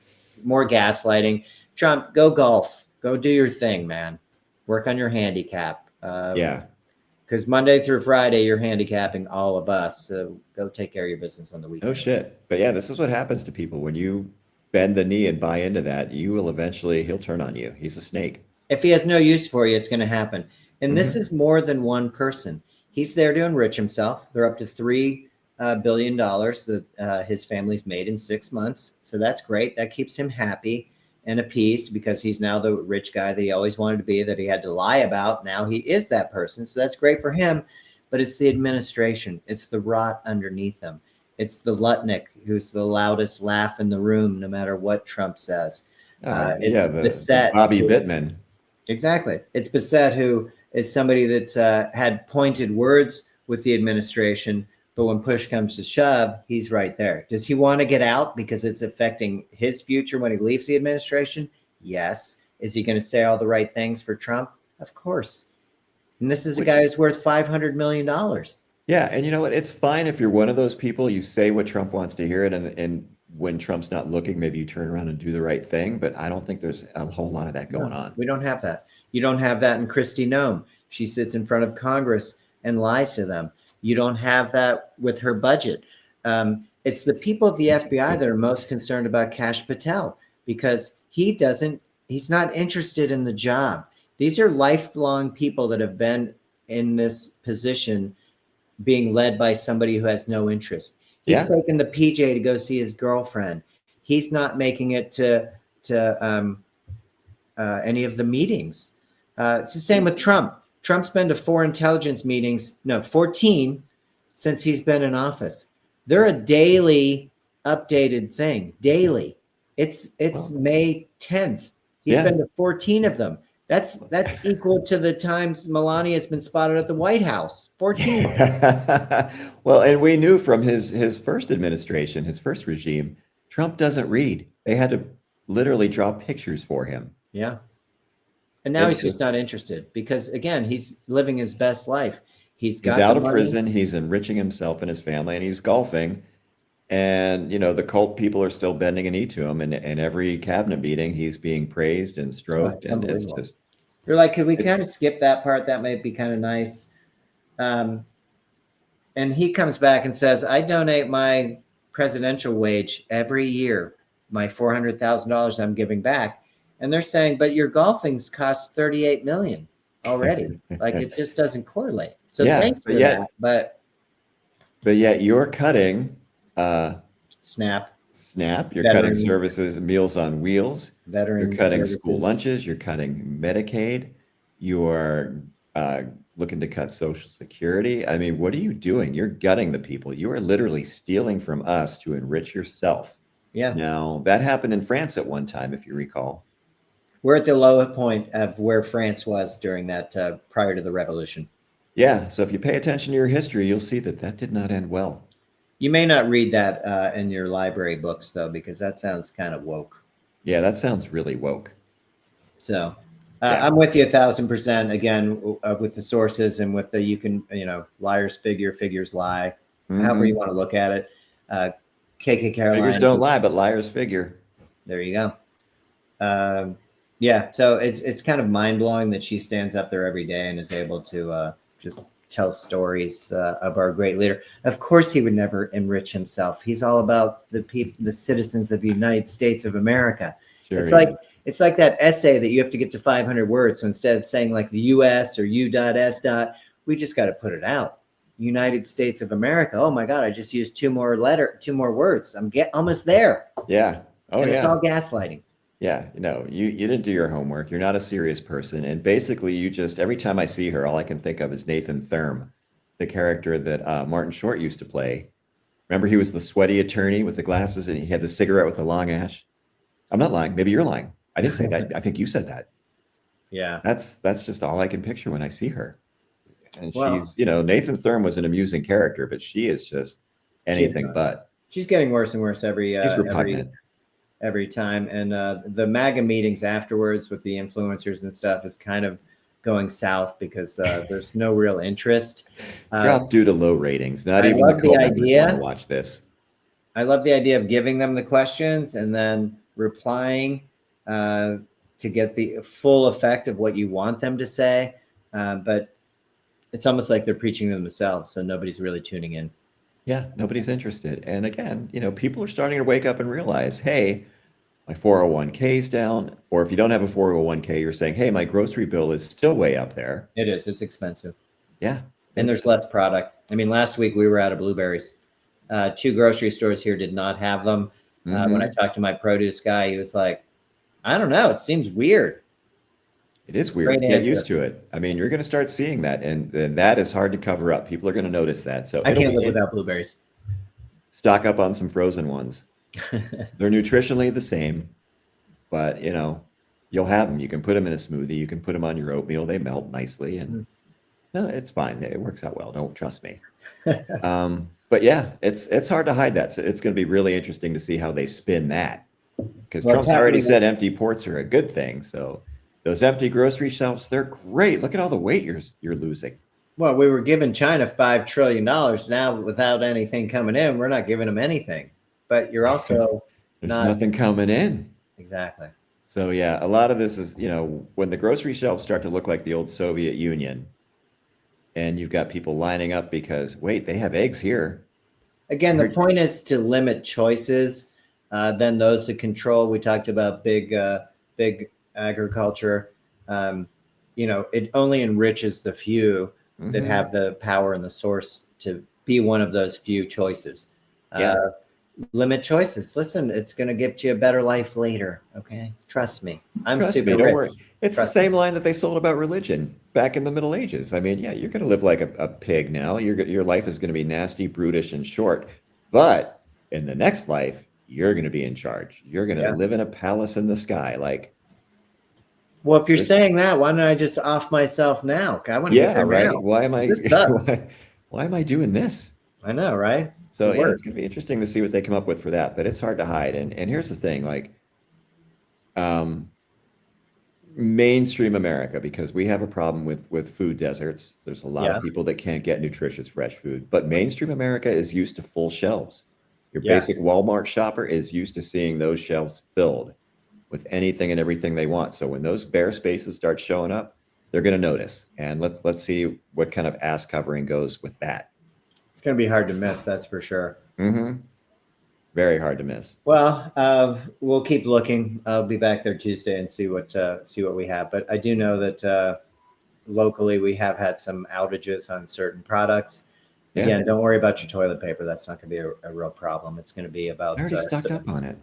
More gaslighting. Trump, go golf. Go do your thing, man. Work on your handicap. Because Monday through Friday, you're handicapping all of us. So go take care of your business on the weekend. No shit. But yeah, this is what happens to people. When you bend the knee and buy into that, he'll turn on you. He's a snake. If he has no use for you, it's going to happen. And this is more than one person. He's there to enrich himself. They're up to $3 billion that his family's made in 6 months. So that's great. That keeps him happy and appeased, because he's now the rich guy that he always wanted to be, that he had to lie about. Now he is that person. So that's great for him. But it's the administration. It's the rot underneath him. It's the Lutnick, who's the loudest laugh in the room, no matter what Trump says. It's Bissett, Bobby Bittman. Exactly. It's Bissett, who is somebody that's had pointed words with the administration, but when push comes to shove, he's right there. Does he want to get out because it's affecting his future when he leaves the administration? Yes. Is he going to say all the right things for Trump? Of course. And this is a guy who's worth $500 million. Yeah. And you know what? It's fine if you're one of those people, you say what Trump wants to hear it. And when Trump's not looking, maybe you turn around and do the right thing. But I don't think there's a whole lot of that going on. We don't have that. You don't have that in Kristi Noem. She sits in front of Congress and lies to them. You don't have that with her budget. It's the people at the FBI that are most concerned about Kash Patel, because he's not interested in the job. These are lifelong people that have been in this position, being led by somebody who has no interest. He's taken the PJ to go see his girlfriend. He's not making it to any of the meetings. It's the same with Trump. Trump's been to 14 since he's been in office. They're a daily updated thing. Daily. It's May 10th. He's been to 14 of them. That's equal to the times Melania has been spotted at the White House. 14. Well, and we knew from his first administration, his first regime, Trump doesn't read. They had to literally draw pictures for him. Yeah. And now he's just not interested, because again, he's living his best life. He's out of prison. He's enriching himself and his family, and he's golfing. And, the cult people are still bending a knee to him. And every cabinet meeting, he's being praised and stroked. And it's just. You're like, could we kind of skip that part? That might be kind of nice. And he comes back and says, I donate my presidential wage every year, my $400,000 I'm giving back. And they're saying, but your golfing's cost $38 million already. Like, it just doesn't correlate. So thanks for that. But but yet you're cutting SNAP, SNAP, you're cutting veteran services, Meals on Wheels, you're veteran cutting school services. lunches, you're cutting Medicaid, you are looking to cut Social Security. I mean, what are you doing? You're gutting the people. You are literally stealing from us to enrich yourself. Yeah, Now, that happened in France at one time, if you recall. we're at the low point of where France was during that prior to the revolution. Yeah, so if you pay attention to your history, you'll see that that did not end well. You may not read that in your library books though, because that sounds kind of woke. Yeah, that sounds really woke. So Yeah. I'm with you 1,000%. Again, with the sources and with the liars figure, figures lie, however you Mhm. want to look at it. KK Figures Caroline, don't lie, but liars figure. there you go. Yeah, so it's kind of mind blowing that she stands up there every day and is able to just tell stories of our great leader. Of course, he would never enrich himself. He's all about the people, the citizens of the United States of America. Sure It's he like is. it's like that essay that you have to get to 500 words. So instead of saying like the U.S. or U.S. We just got to put it out. United States of America. Oh my God! I just used two more words. I'm almost there. Yeah. Oh, And it's yeah. all gaslighting. Yeah, you didn't do your homework. You're not a serious person. And basically, you just, every time I see her, all I can think of is Nathan Thurm, the character that Martin Short used to play. Remember, he was the sweaty attorney with the glasses and he had the cigarette with the long ash. I'm not lying. Maybe you're lying. I didn't say that. I think you said that. Yeah. That's just all I can picture when I see her. And Well, Nathan Thurm was an amusing character, but she is just she's anything but. she's getting worse and worse She's repugnant. every time. And the MAGA meetings afterwards with the influencers and stuff is kind of going south because there's no real interest. Dropped due to low ratings. Not I even the love the co members want to idea. watch this. I love the idea of giving them the questions and then replying to get the full effect of what you want them to say. But it's almost like they're preaching to themselves, so nobody's really tuning in. Yeah, nobody's interested. And again, people are starting to wake up and realize, hey, my 401k is down. Or if you don't have a 401k, you're saying, hey, my grocery bill is still way up there. It is. It's expensive. Yeah. And there's less product. I mean, last week we were out of blueberries. Two grocery stores here did not have them. When I talked to my produce guy, he was like, I don't know. It seems weird. It is weird. Great Get answer. used to it. I mean, you're going to start seeing that, and that is hard to cover up. People are going to notice that. So I can't live without blueberries. stock up on some frozen ones. They're nutritionally the same, but you'll have them. You can put them in a smoothie. You can put them on your oatmeal. They melt nicely, and no, it's fine. It works out well. Don't trust me. But yeah, it's hard to hide that. So it's going to be really interesting to see how they spin that, because Trump's already said empty ports are a good thing. So those empty grocery shelves, they're great. Look at all the weight you're losing. Well, we were giving China $5 trillion. Now, without anything coming in, we're not giving them anything. But you're also There's not nothing coming in. exactly. So yeah, a lot of this is, when the grocery shelves start to look like the old Soviet Union, and you've got people lining up because, wait, they have eggs here. Again, the point is to limit choices. Then those that control. We talked about big agriculture. It only enriches the few that have the power and the source to be one of those few choices. Limit choices. Listen, it's going to give you a better life later. Okay, trust me. Trust me, don't worry. It's the same line that they sold about religion back in the Middle Ages. I mean, yeah, you're going to live like a pig now. Your life is going to be nasty, brutish, and short. But in the next life, you're going to be in charge. You're going to live in a palace in the sky. Like, well, if you're saying that, why don't I just off myself now? I want to get there right. now. Why am I? This sucks. Why am I doing this? I know, right? So yeah, it's going to be interesting to see what they come up with for that. But it's hard to hide. And here's the thing, like, mainstream America, because we have a problem with food deserts. There's a lot of people that can't get nutritious fresh food. But mainstream America is used to full shelves. Your basic Walmart shopper is used to seeing those shelves filled with anything and everything they want. So when those bare spaces start showing up, they're going to notice. And let's see what kind of ass covering goes with that. It's going to be hard to miss, that's for sure. Very hard to miss. Well, we'll keep looking. I'll be back there Tuesday and see what we have. But I do know that locally we have had some outages on certain products, Yeah. Again, don't worry about your toilet paper. That's not going to be a real problem. It's going to be about. I already stocked up on it.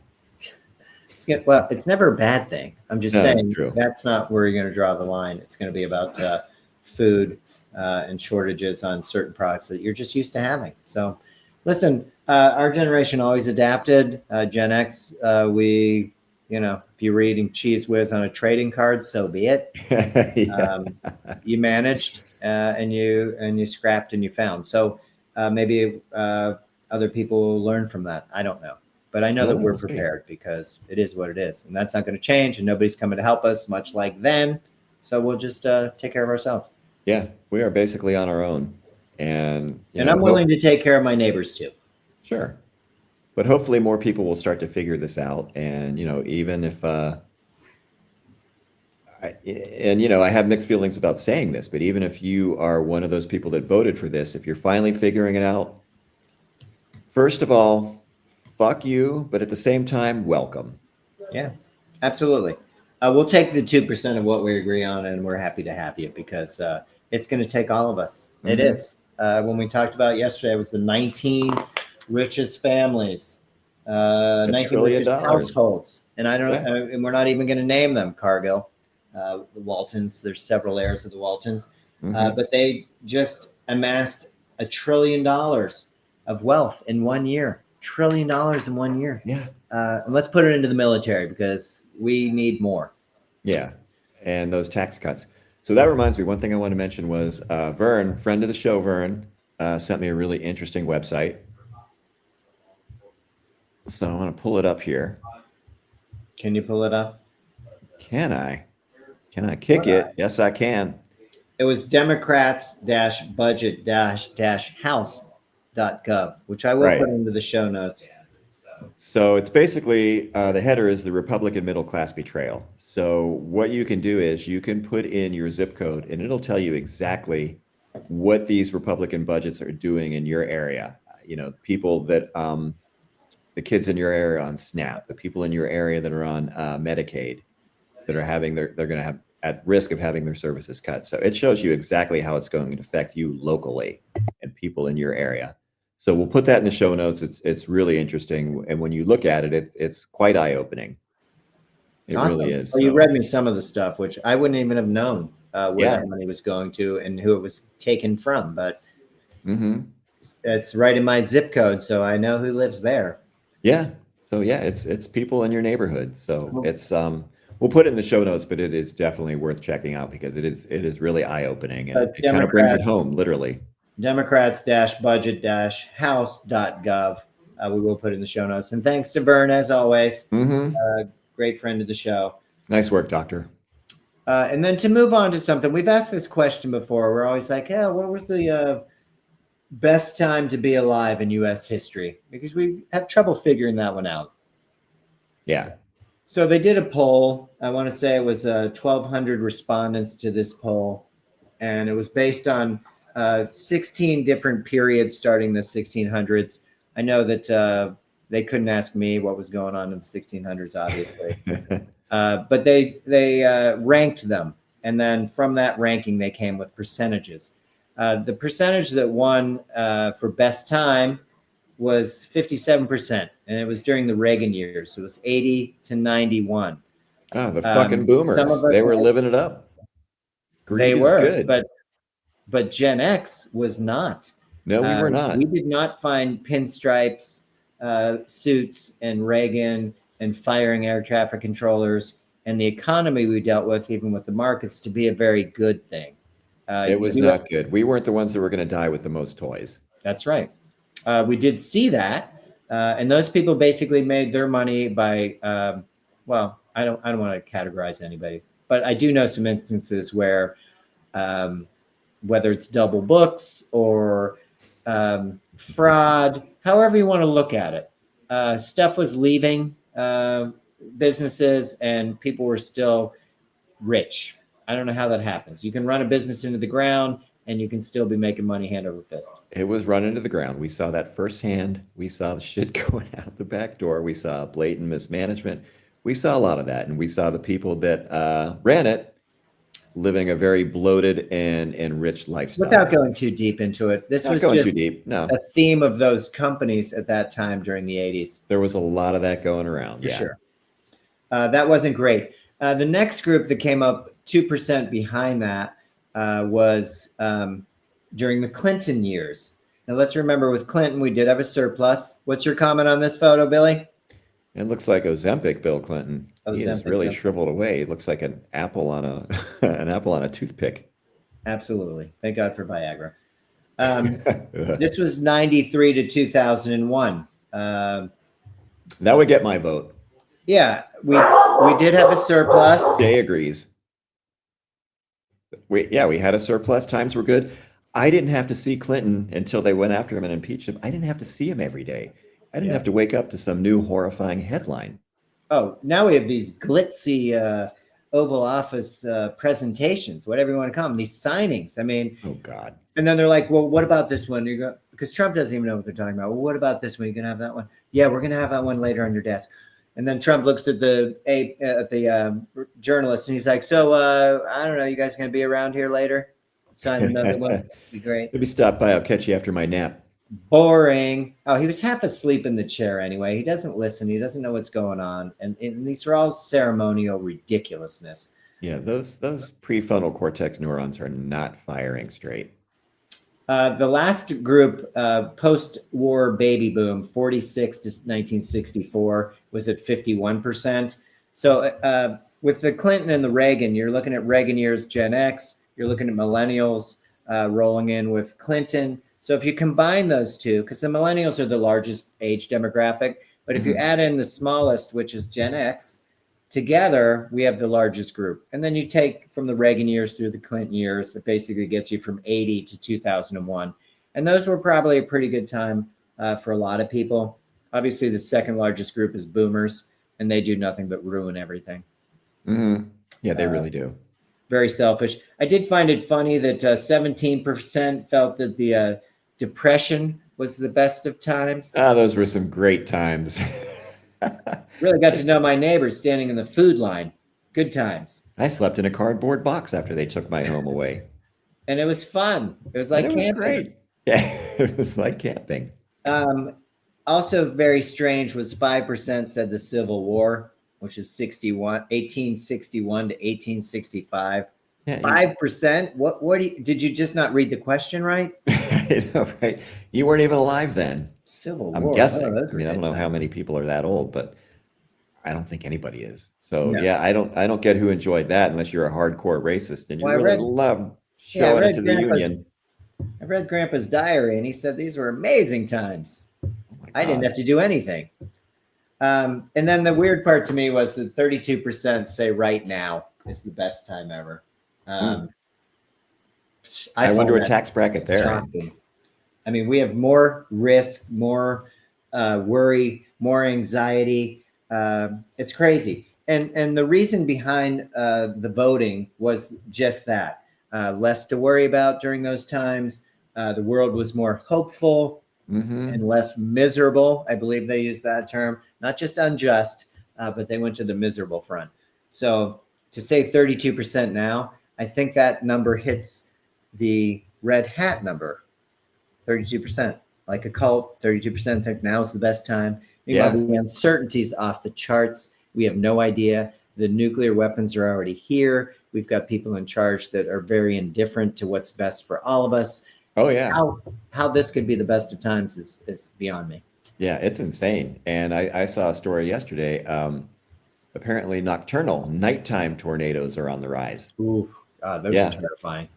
Well, it's never a bad thing. I'm just No, that's saying true. that's not where you're going to draw the line. It's going to be about food and shortages on certain products that you're just used to having. So, listen, our generation always adapted. Gen X, if you're reading Cheese Whiz on a trading card, so be it. Yeah. You managed and you scrapped and you found. So maybe other people will learn from that. I don't know. But I know that we're We'll see. prepared because it is what it is. And that's not going to change. And nobody's coming to help us, much like then. So we'll just take care of ourselves. Yeah, we are basically on our own. And, I'm willing to take care of my neighbors too. Sure. But hopefully more people will start to figure this out. And, even if, I have mixed feelings about saying this, but even if you are one of those people that voted for this, if you're finally figuring it out, first of all, fuck you, but at the same time, welcome. Yeah, absolutely. We'll take the 2% of what we agree on, and we're happy to have you because it's going to take all of us. Mm-hmm. It is. When we talked about yesterday, it was the 19 richest families, 19 richest households. And I don't know, and we're not even going to name them, Cargill, the Waltons. There's several heirs of the Waltons, but they just amassed $1 trillion of wealth in 1 year. $1 trillion in 1 year. Yeah. And let's put it into the military because we need more. Yeah. And those tax cuts. So that reminds me, one thing I want to mention was Vern, friend of the show, Vern, sent me a really interesting website. So I want to pull it up here. Can you pull it up? Can I kick it? Yes, I can. It was Democrats-budget-house.gov, which I will put into the show notes. So it's basically the header is the Republican middle class betrayal. So what you can do is you can put in your zip code and it'll tell you exactly what these Republican budgets are doing in your area. People that the kids in your area on SNAP, the people in your area that are on Medicaid, that are having they're going to have at risk of having their services cut. So it shows you exactly how it's going to affect you locally and people in your area. So we'll put that in the show notes. It's really interesting, and when you look at it, it's quite eye-opening. It really is. Well, you read me some of the stuff, which I wouldn't even have known where that money was going to and who it was taken from. But it's right in my zip code, so I know who lives there. Yeah. So yeah, it's people in your neighborhood. So it's we'll put it in the show notes, but it is definitely worth checking out because it is really eye-opening and it kind of brings it home, literally. Democrats-budget-house.gov. We will put it in the show notes. And thanks to Vern, as always. Great friend of the show. Nice work, Doctor. And then to move on to something, we've asked this question before. We're always like, what was the best time to be alive in U.S. history? Because we have trouble figuring that one out. Yeah. So they did a poll. I want to say it was 1,200 respondents to this poll. And it was based on 16 different periods starting the 1600s. I know that they couldn't ask me what was going on in the 1600s, obviously. But they ranked them. And then from that ranking, they came with percentages. The percentage that won for best time was 57%. And it was during the Reagan years. It was 80 to 91. Oh, the fucking boomers. They were living it up. Greed is good. But Gen X was not. No, we were not. We did not find pinstripes, suits, and Reagan and firing air traffic controllers and the economy we dealt with, even with the markets, to be a very good thing. It was not good. We weren't the ones that were going to die with the most toys. That's right. We did see that. And those people basically made their money by, I don't want to categorize anybody, but I do know some instances where, whether it's double books or fraud, however you want to look at it, stuff was leaving businesses and people were still rich. I don't know how that happens. You can run a business into the ground and you can still be making money hand over fist. It was run into the ground. We saw that firsthand. We saw the shit going out the back door. We saw blatant mismanagement. We saw a lot of that. And we saw the people that ran it living a very bloated and enriched lifestyle. Without going too deep into it, this Not was going just too deep. No, a theme of those companies at that time during the 80s, there was a lot of that going around. for Yeah. sure. That wasn't great. The next group that came up 2% behind that was during the Clinton years. Now, let's remember with Clinton, we did have a surplus. What's your comment on this photo, Billy? It looks like Ozempic, Bill Clinton. He is Ozempic, really yep. shriveled away. It looks like an apple on a an apple on a toothpick. Absolutely. Thank God for Viagra. This was 93 to 2001. That would get my vote. Yeah, we did have a surplus. Jay agrees. We had a surplus. Times were good. I didn't have to see Clinton until they went after him and impeached him. I didn't have to see him every day. I didn't have to wake up to some new horrifying headline. Oh, now we have these glitzy Oval Office presentations, whatever you want to call them, these signings. I mean, oh God. And then they're like, well, what about this one? You go, because Trump doesn't even know what they're talking about. Well, what about this one? You gonna have that one? Yeah, we're gonna have that one later on your desk. And then Trump looks at the journalist and he's like, so I don't know, you guys gonna be around here later? Sign another one. That'd be great. Maybe stop by. I'll catch you after my nap. Boring. Oh, he was half asleep in the chair anyway. He doesn't listen. He doesn't know what's going on. And these are all ceremonial ridiculousness. Yeah, those prefrontal cortex neurons are not firing straight. The last group, post-war baby boom, 46 to 1964, was at 51%. So with the Clinton and the Reagan, you're looking at Reagan years, Gen X. You're looking at millennials rolling in with Clinton. So if you combine those two, because the millennials are the largest age demographic, but if you add in the smallest, which is Gen X, together we have the largest group. And then you take from the Reagan years through the Clinton years, it basically gets you from 80 to 2001. And those were probably a pretty good time for a lot of people. Obviously, the second largest group is boomers, and they do nothing but ruin everything. Mm-hmm. Yeah, they really do. Very selfish. I did find it funny that 17% felt that the Depression was the best of times. Those were some great times. Really got to know my neighbors standing in the food line. Good times. I slept in a cardboard box after they took my home away. And it was fun. It was like camping. It was great. Yeah, it was like camping. Also very strange was 5% said the Civil War, which is 1861 to 1865. Yeah, 5%? What did you just not read the question right? I know, right? You weren't even alive then. Civil War. I'm guessing. I don't know how many people are that old, but I don't think anybody is. So yeah, I don't get who enjoyed that unless you're a hardcore racist and you really love showing it to the Union. I read Grandpa's diary and he said these were amazing times. I didn't have to do anything. And then the weird part to me was that 32% say right now is the best time ever. I wonder what tax bracket they're in. I mean, we have more risk, more worry, more anxiety. It's crazy. And the reason behind the voting was just that. Less to worry about during those times. The world was more hopeful and less miserable. I believe they used that term. Not just unjust, but they went to the miserable front. So to say 32% now, I think that number hits the red hat number, 32%. Like a cult, 32% think now is the best time. Meanwhile, the uncertainty's off the charts. We have no idea. The nuclear weapons are already here. We've got people in charge that are very indifferent to what's best for all of us. Oh, yeah. How this could be the best of times is beyond me. Yeah, it's insane. And I saw a story yesterday. Apparently nocturnal, nighttime tornadoes are on the rise. Ooh, God, those are terrifying.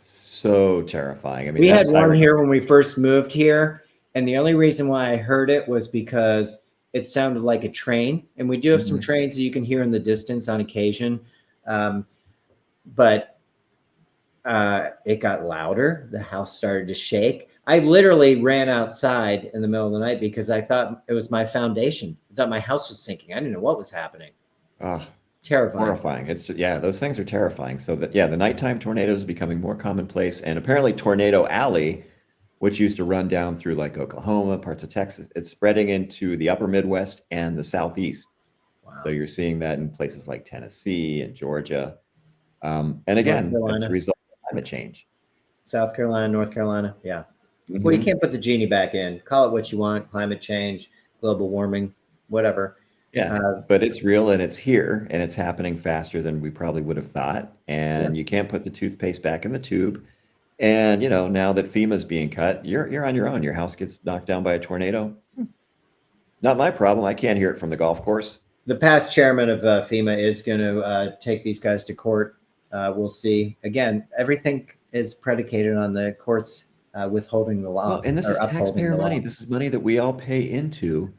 So terrifying. I mean, we had one here when we first moved here. And the only reason why I heard it was because it sounded like a train. And we do have some trains that you can hear in the distance on occasion. But it got louder. The house started to shake. I literally ran outside in the middle of the night because I thought it was my foundation. I thought my house was sinking. I didn't know what was happening. Terrifying. Horrifying. It's those things are terrifying. So the nighttime tornadoes are becoming more commonplace. And apparently Tornado Alley, which used to run down through like Oklahoma, parts of Texas, it's spreading into the upper Midwest and the Southeast. Wow. So you're seeing that in places like Tennessee and Georgia. And again, it's Carolina. a result of climate change. South Carolina, North Carolina. Yeah. Well, you Mhm. can't put the genie back in. Call it what you want: climate change, global warming, whatever. Yeah, Uh, but it's real and it's here and it's happening faster than we probably would have thought. yeah, And you can't put the toothpaste back in the tube. And now that FEMA's being cut, you're on your own. Your house gets knocked down by a tornado. Not my problem. I can't hear it from the golf course. the past chairman of FEMA is going to take these guys to court. We'll see. Again, everything is predicated on the courts withholding the Well, law and this or is upholding taxpayer the money. law. This is money that we all pay into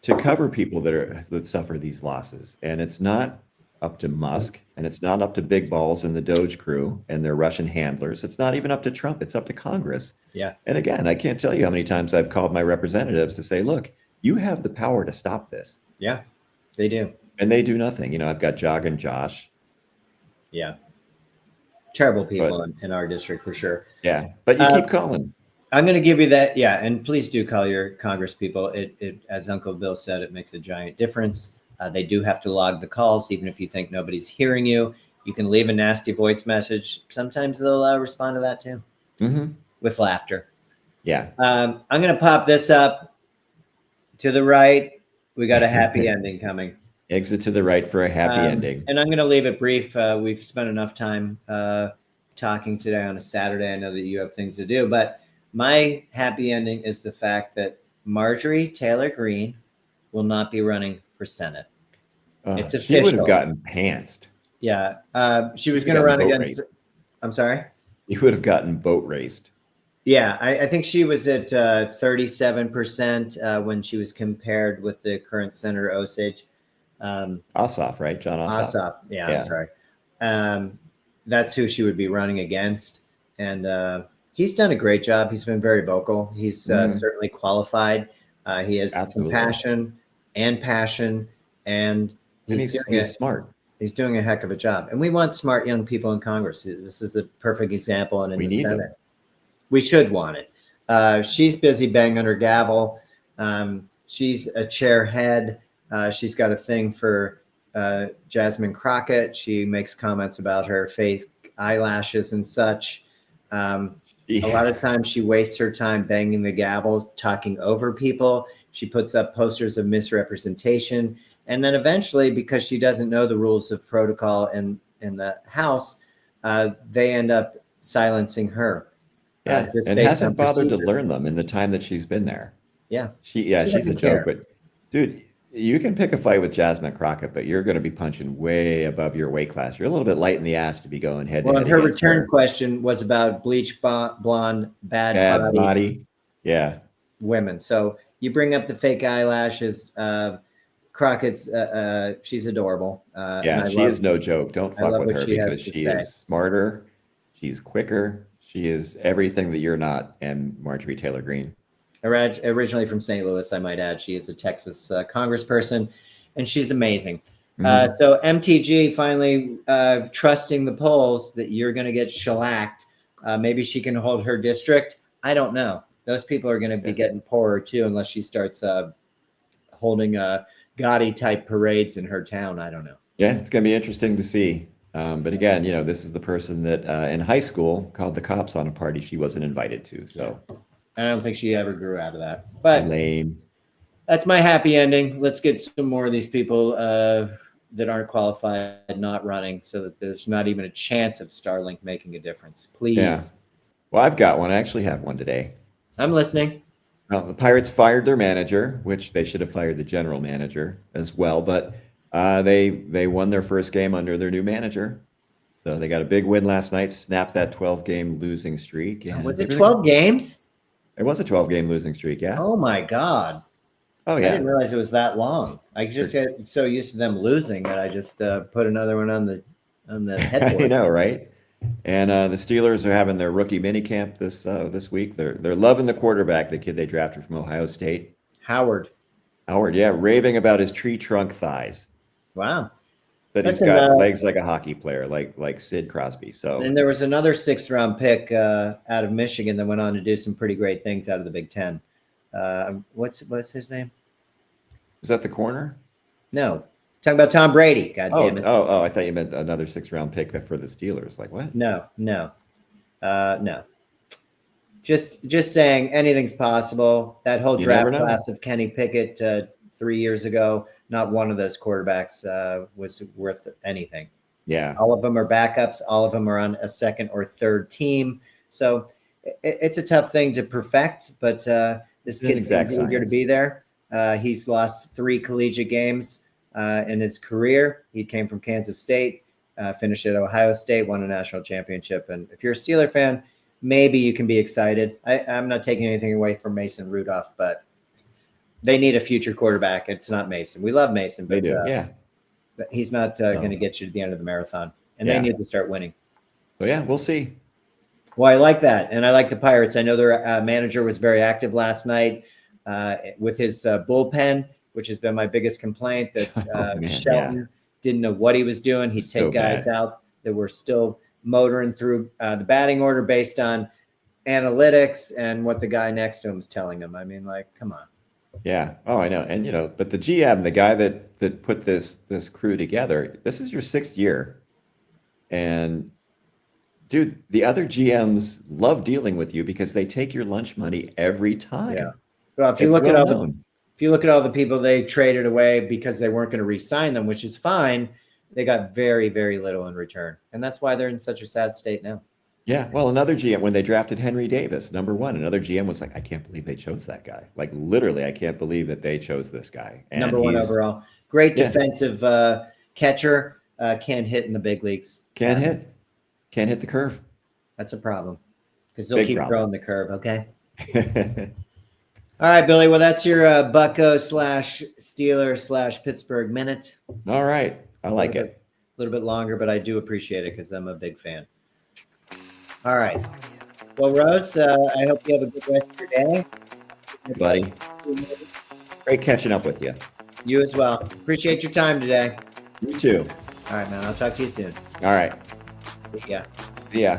to cover people that suffer these losses. And it's not up to Musk, and it's not up to Big Balls and the Doge crew and their Russian handlers. It's not even up to Trump. It's up to Congress. Yeah, And again, I can't tell you how many times I've called my representatives to say, look, you have the power to stop this. yeah, they do. And they do nothing. I've got Jog and Josh, Yeah, terrible but people in our district for sure. yeah, but you Uh, keep calling. I'm going to give you that. Yeah, and please do call your Congress people. It as Uncle Bill said, it makes a giant difference. They do have to log the calls, even if you think nobody's hearing you. You can leave a nasty voice message. Sometimes they'll respond to that too Hmm. with laughter. Yeah. I'm going to pop this up to the right. We got a happy ending coming. Exit to the right for a happy ending. And I'm going to leave it brief. We've spent enough time talking today on a Saturday. I know that you have things to do, but my happy ending is the fact that Marjorie Taylor Greene will not be running for Senate. It's She would have official. gotten pantsed. Yeah. She was She going to would have run gotten boat against, raced. I'm sorry? He would have gotten boat raced. Yeah, I think she was at 37% when she was compared with the current Senator Osage. Ossoff, right? John Ossoff. Ossoff. Yeah, I'm Yeah. sorry. That's who she would be running against. And he's done a great job. He's been very vocal. He's certainly qualified. He has Absolutely. compassion and passion, and And he's he's smart. He's doing a heck of a job. And we want smart young people in Congress. This is a perfect example. And in We the need them. Senate, we should want it. She's busy banging her gavel. She's a chairhead. She's got a thing for Jasmine Crockett. She makes comments about her fake eyelashes and such. A lot of times she wastes her time banging the gavel, talking over people. She puts up posters of misrepresentation. And then eventually, because she doesn't know the rules of protocol in the House, they end up silencing her. Yeah, Just and based hasn't on bothered to procedure. learn them in the time that she's been there. Yeah. She's doesn't a joke, care. but dude, you can pick a fight with Jasmine Crockett, but you're going to be punching way above your weight class. You're a little bit light in the ass to be going head to Well, head and her against return her. question was about bleach blonde, bad Bad body body. Yeah. women. So you bring up the fake eyelashes. Crockett's she's adorable. And Yeah, I she love is no joke. Don't I fuck love with what her she has because to she say. is smarter. She's quicker. She is everything that you're not, and Marjorie Taylor Greene. Originally from St. Louis, I might add. She is a Texas congressperson, and she's amazing. Mhm. So MTG finally trusting the polls that you're going to get shellacked. Maybe she can hold her district. I don't know. Those people are going to be getting poorer too, unless she starts holding gaudy type parades in her town. I don't know. Yeah, it's going to be interesting to see. But again, this is the person that in high school called the cops on a party she wasn't invited to. So I don't think she ever grew out of that. But lame. that's my happy ending. Let's get some more of these people that aren't qualified not running, so that there's not even a chance of Starlink making a difference. Please. Yeah. Well, I've got one. I actually have one today. I'm listening. Well, the Pirates fired their manager, which they should have fired the general manager as well. But they won their first game under their new manager. So they got a big win last night, snapped that 12-game losing streak. And Was it 12 games? It was a 12-game losing streak, yeah. Oh my God. Oh, I yeah. didn't realize it was that long. I just get so used to them losing that I just put another one on the headboard. I know, right? And the Steelers are having their rookie mini camp this week. They're loving the quarterback, the kid they drafted from Ohio State. Howard, yeah, raving about his tree trunk thighs. wow. Said he's Listen, got legs like a hockey player, like Sid Crosby. So And there was another 6th-round pick out of Michigan that went on to do some pretty great things out of the Big Ten. What's his name? is that the corner? No, Talking about Tom Brady. God Oh, damn it. oh, I thought you meant another 6th-round pick for the Steelers. Like what? No. No. Just saying anything's possible. That whole You draft never know. class of Kenny Pickett 3 years ago, not one of those quarterbacks was worth anything. Yeah. All of them are backups. All of them are on a second or third team. So it's a tough thing to perfect, but this kid seems eager to be there. He's lost 3 collegiate games in his career. He came from Kansas State, finished at Ohio State, won a national championship. And if you're a Steeler fan, maybe you can be excited. I'm not taking anything away from Mason Rudolph, but they need a future quarterback. It's not Mason. We love Mason, but They do. Yeah. he's not going to get you to the end of the marathon. And they need to start winning. So, yeah, we'll see. Well, I like that. And I like the Pirates. I know their manager was very active last night with his bullpen, which has been my biggest complaint, that Shelton didn't know what he was doing. He'd take guys out that were still motoring through the batting order based on analytics and what the guy next to him is telling him. I mean, like, come on. Yeah. Oh, I know. And, but the GM, the guy that put this crew together, this is your 6th year. And dude, the other GMs love dealing with you because they take your lunch money every time. Yeah. Well, if you look at all the people they traded away because they weren't going to re-sign them, which is fine, they got very, very little in return. And that's why they're in such a sad state now. Yeah. Well, another GM, when they drafted Henry Davis, #1, another GM was like, I can't believe they chose that guy. Like, literally, I can't believe that they chose this guy. And #1 overall. Great defensive catcher. Can't hit in the big leagues. Can't hit the curve. That's a problem because they'll keep throwing the curve. Okay. All right, Billy. Well, that's your Bucco / Steeler / Pittsburgh minute. All right. I like it. A little bit longer, but I do appreciate it because I'm a big fan. All right. Well, Rose, I hope you have a good rest of your day. Buddy. Great catching up with you. You as well. Appreciate your time today. You too. All right, man. I'll talk to you soon. All right. See ya. See ya.